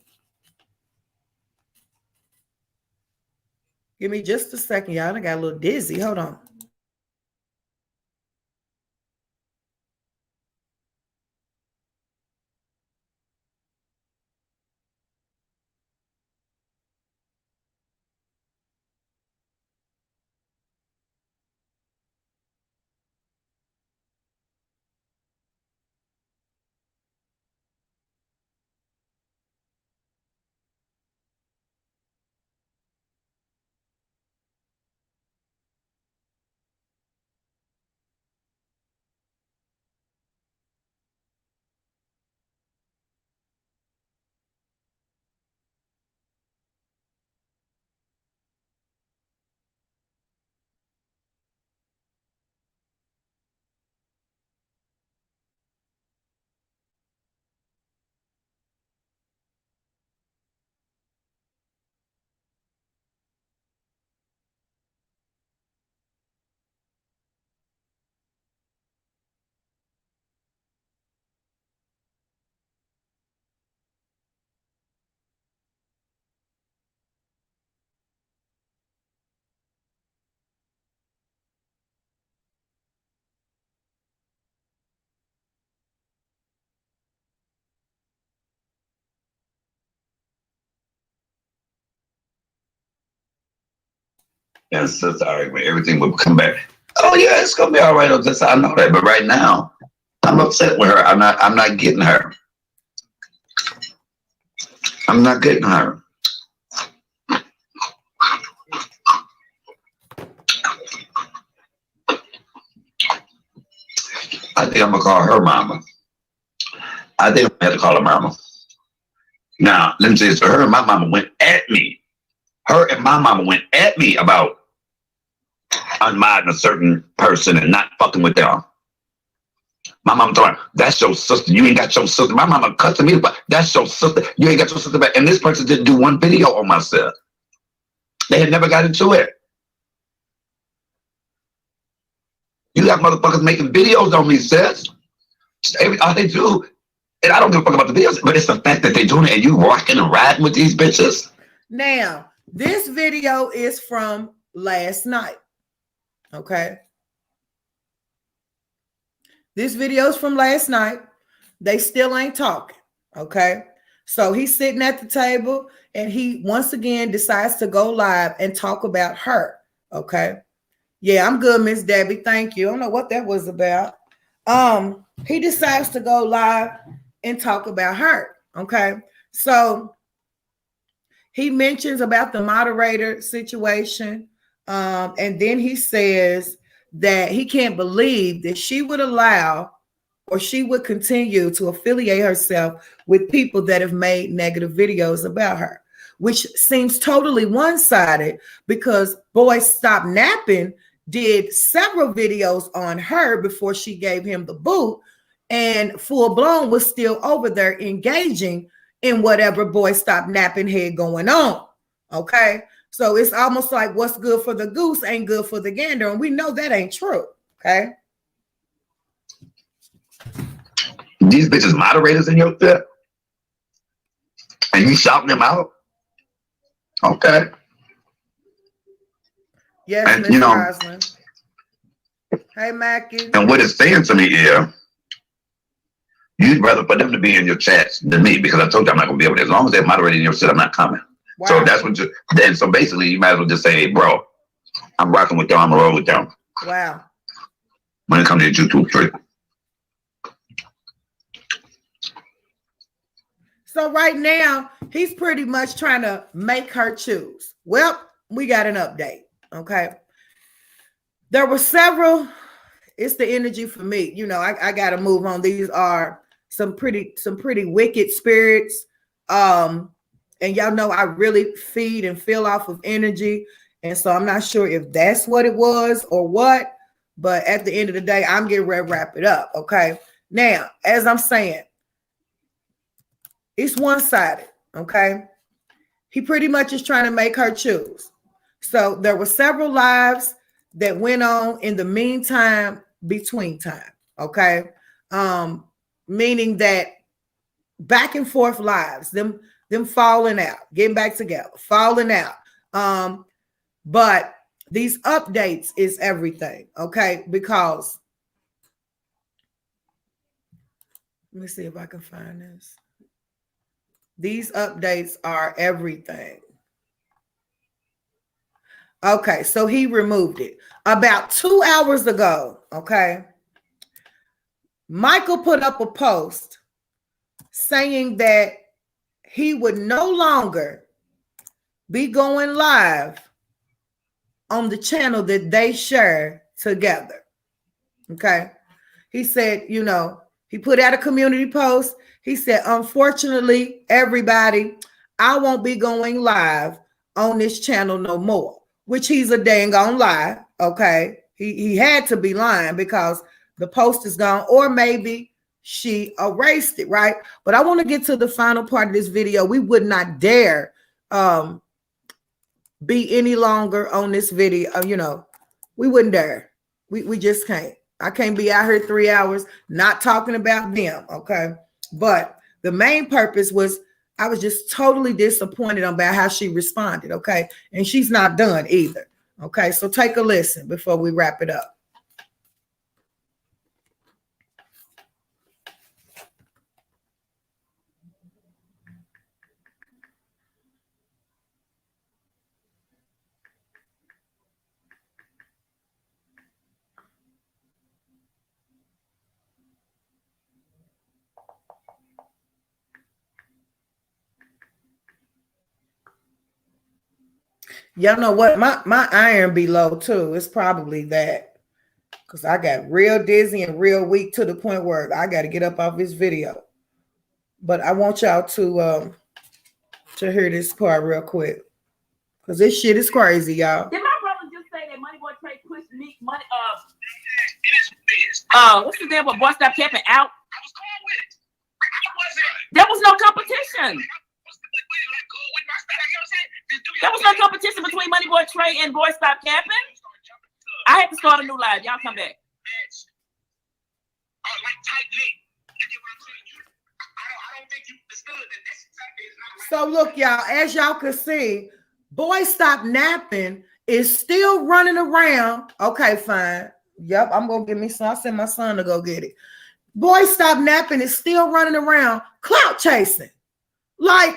Give me just a second, y'all. I got a little dizzy. Hold on. And sister argument, everything would come back. Oh yeah, it's gonna be all right. I know that, but right now, I'm upset with her. I'm not getting her. I'm not getting her. I think I'm gonna call her mama. I think I'm gonna have to call her mama. Now, let me say this. Her and my mama went at me. Her and my mama went at me about unmodding a certain person and not fucking with them. My mama told her, that's your sister. You ain't got your sister. My mama cussing me, but that's your sister. You ain't got your sister back. And this person didn't do one video on myself. They had never got into it. You got motherfuckers making videos on me, sis. All they do, and I don't give a fuck about the videos, but it's the fact that they doing it and you rocking and riding with these bitches. Now, this video is from last night. Okay. This video is from last night. They still ain't talking. Okay. So he's sitting at the table and he once again decides to go live and talk about her. Okay. Yeah, I'm good, Miss Debbie. Thank you. I don't know what that was about. He decides to go live and talk about her. Okay. So he mentions about the moderator situation. And then he says that he can't believe that she would allow or she would continue to affiliate herself with people that have made negative videos about her, which seems totally one-sided because Boys Stop Napping did several videos on her before she gave him the boot, and Full Blown was still over there engaging in whatever Boys Stop Napping had going on. Okay. So it's almost like what's good for the goose ain't good for the gander. And we know that ain't true. Okay. These bitches moderators in your fit. And you shouting them out. Okay. Yes, and Ms. Roslyn. Hey, Mackie. And what it's saying to me is, you'd rather for them to be in your chats than me, because I told you I'm not going to be able to. As long as they're moderating your shit, I'm not coming. Wow. So that's what you, then, so basically, you might as well just say, hey, bro, I'm rocking with y'all, I'm going to roll with y'all. Wow. When it comes to YouTube straight. So right now, he's pretty much trying to make her choose. Well, we got an update, okay? There were several, it's the energy for me. You know, I got to move on. These are some pretty wicked spirits. And y'all know I really feed and feel off of energy. And so I'm not sure if that's what it was or what, but at the end of the day, I'm getting ready to wrap it up, okay? Now, as I'm saying, it's one-sided, okay? He pretty much is trying to make her choose. So there were several lives that went on in the meantime, between time, okay? Meaning that back and forth lives, them falling out, getting back together, falling out. But these updates is everything, okay? Because, let me see if I can find this. These updates are everything. Okay, so he removed it. About 2 hours ago, okay, Michael put up a post saying that he would no longer be going live on the channel that they share together. Okay, he said, you know, he put out a community post. He said, unfortunately, everybody, I won't be going live on this channel no more, which he's a dang on lie. Okay, he had to be lying because the post is gone, or maybe she erased it, right? But I want to get to the final part of this video. We would not dare be any longer on this video. You know, we wouldn't dare. We just can't. I can't be out here 3 hours not talking about them, okay? But the main purpose was I was just totally disappointed about how she responded, okay? And she's not done either, okay? So take a listen before we wrap it up. Y'all know what? My iron be low too. It's probably that. Because I got real dizzy and real weak to the point where I got to get up off this video. But I want y'all to hear this part real quick. Because this shit is crazy, y'all. Did my brother just say that Money Boy Trey pushed me money what's the name of Boy Stop Capping out? I was going with it. There was no competition. There was no competition between Money Boy Trey and Boy Stop Capping. I had to start a new live. Y'all come back. So look, y'all, as y'all can see, Boy Stop Napping is still running around. Okay, fine. Yep, I'm gonna get me some. I sent my son to go get it. Boy Stop Napping is still running around clout chasing. Like,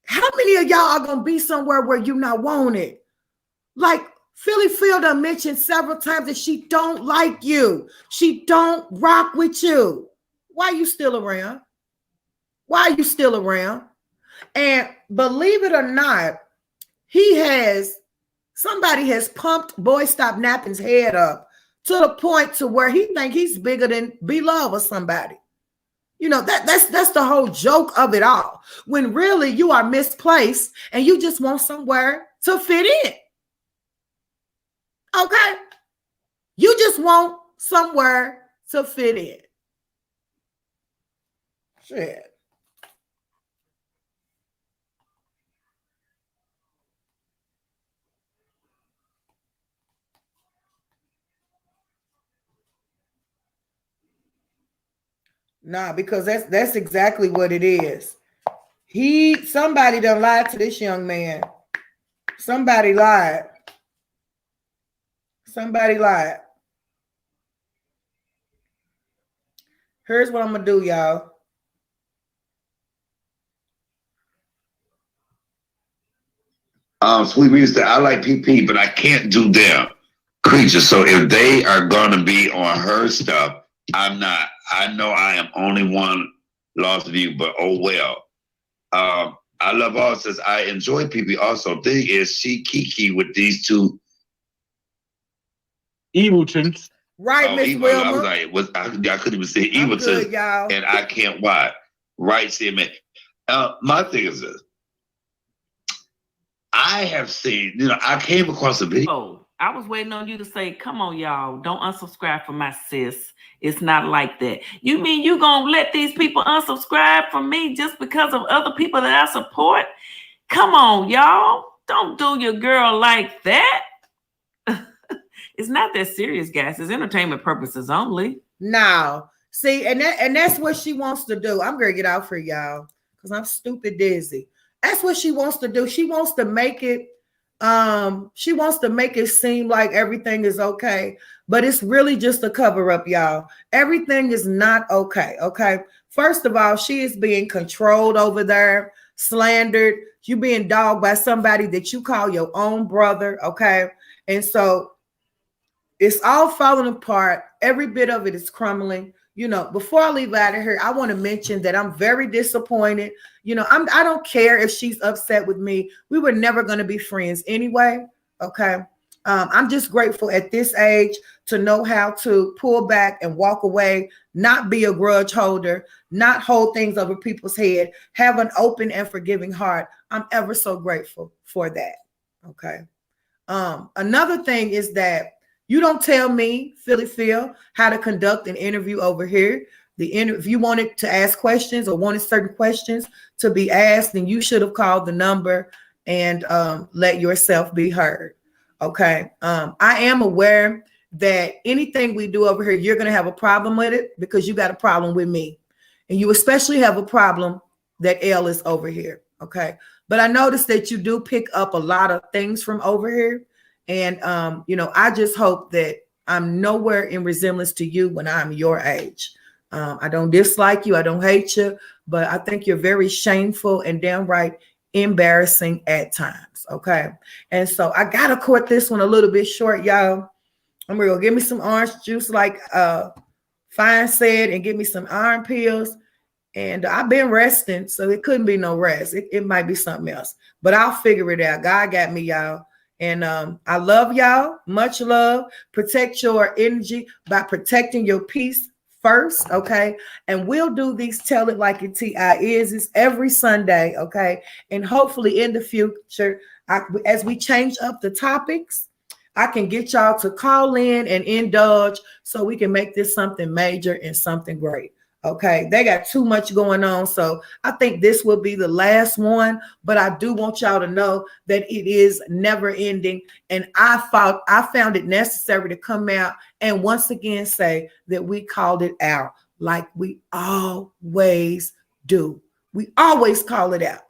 how many of y'all are gonna be somewhere where you not wanted? Like, Philly Fielder mentioned several times that she don't like you. She don't rock with you. Why are you still around? Why are you still around? And believe it or not, somebody has pumped Boy Stop Napping's head up to the point to where he think he's bigger than B-Love or somebody. You know, that's the whole joke of it all. When really you are misplaced and you just want somewhere to fit in. Okay? You just want somewhere to fit in. Shit. Nah, because that's exactly what it is. Somebody done lied to this young man. Somebody lied. Somebody lied. Here's what I'm gonna do, y'all. Sweet Music, I like PP, but I can't do their creatures. So if they are gonna be on her stuff, I'm not. I know I am only one lost view, but oh well. I love all says I enjoy PP also. Thing is, she kiki with these two Evil chimps. Right, Miss evil. I was Wilma. like, I couldn't even say evil good, y'all. and I can't watch. Right, CMA. My thing is this. I have seen, I came across a video. Oh, I was waiting on you to say, come on, y'all, don't unsubscribe from my sis. It's not like that. You mean you gonna let these people unsubscribe from me just because of other people that I support? Come on, y'all. Don't do your girl like that. It's not that serious, guys. It's entertainment purposes only. Now, see, and that's what she wants to do. I'm gonna get out for y'all because I'm stupid dizzy. That's what she wants to do. She wants to make it seem like everything is okay, but it's really just a cover up, y'all. Everything is not okay. Okay. First of all, she is being controlled over there, slandered. You being dogged by somebody that you call your own brother. Okay. And so it's all falling apart. Every bit of it is crumbling. Before I leave out of here, I want to mention that I'm very disappointed. I don't care if she's upset with me. We were never going to be friends anyway. Okay. I'm just grateful at this age to know how to pull back and walk away, not be a grudge holder, not hold things over people's head, have an open and forgiving heart. I'm ever so grateful for that. Okay. Another thing is that you don't tell me, Philly Phil, how to conduct an interview over here. If you wanted to ask questions or wanted certain questions to be asked, then you should have called the number and let yourself be heard. Okay. I am aware that anything we do over here, you're going to have a problem with it because you got a problem with me. And you especially have a problem that L is over here. Okay. But I noticed that you do pick up a lot of things from over here. And, I just hope that I'm nowhere in resemblance to you when I'm your age. I don't dislike you. I don't hate you, but I think you're very shameful and downright embarrassing at times. Okay. And so I got to cut this one a little bit short, y'all. I'm going to go get me some orange juice, like Fine said, and get me some iron pills. And I've been resting, so it couldn't be no rest. It might be something else, but I'll figure it out. God got me, y'all. And I love y'all. Much love. Protect your energy by protecting your peace first, okay? And we'll do these Tell It Like It T.I.S every Sunday, okay? And hopefully in the future, as we change up the topics, I can get y'all to call in and indulge so we can make this something major and something great. Okay, they got too much going on. So I think this will be the last one, but I do want y'all to know that it is never ending. And I found it necessary to come out and once again say that we called it out like we always do. We always call it out,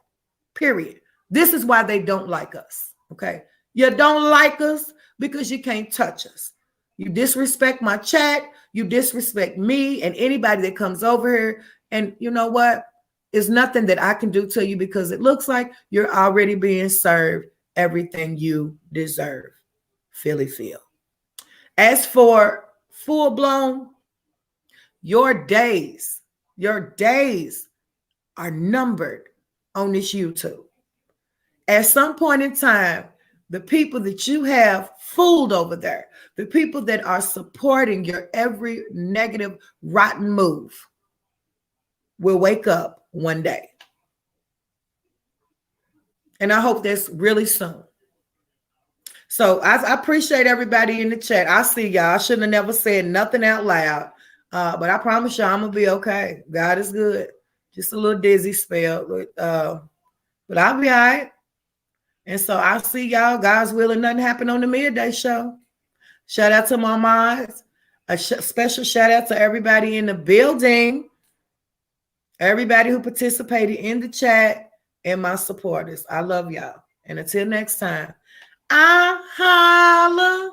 period. This is why they don't like us. Okay, you don't like us because you can't touch us. You disrespect my chat. You disrespect me and anybody that comes over here. And you know what? It's nothing that I can do to you because it looks like you're already being served everything you deserve. Philly Phil. As for full blown, your days are numbered on this YouTube. At some point in time, the people that you have fooled over there, the people that are supporting your every negative, rotten move will wake up one day. And I hope that's really soon. So I appreciate everybody in the chat. I see y'all. I shouldn't have never said nothing out loud. But I promise y'all I'm going to be okay. God is good. Just a little dizzy spell. But I'll be all right. And so I'll see y'all. God's willing, nothing happened on the midday show. Shout out to my moms. A special shout out to everybody in the building. Everybody who participated in the chat and my supporters. I love y'all. And until next time, I holla.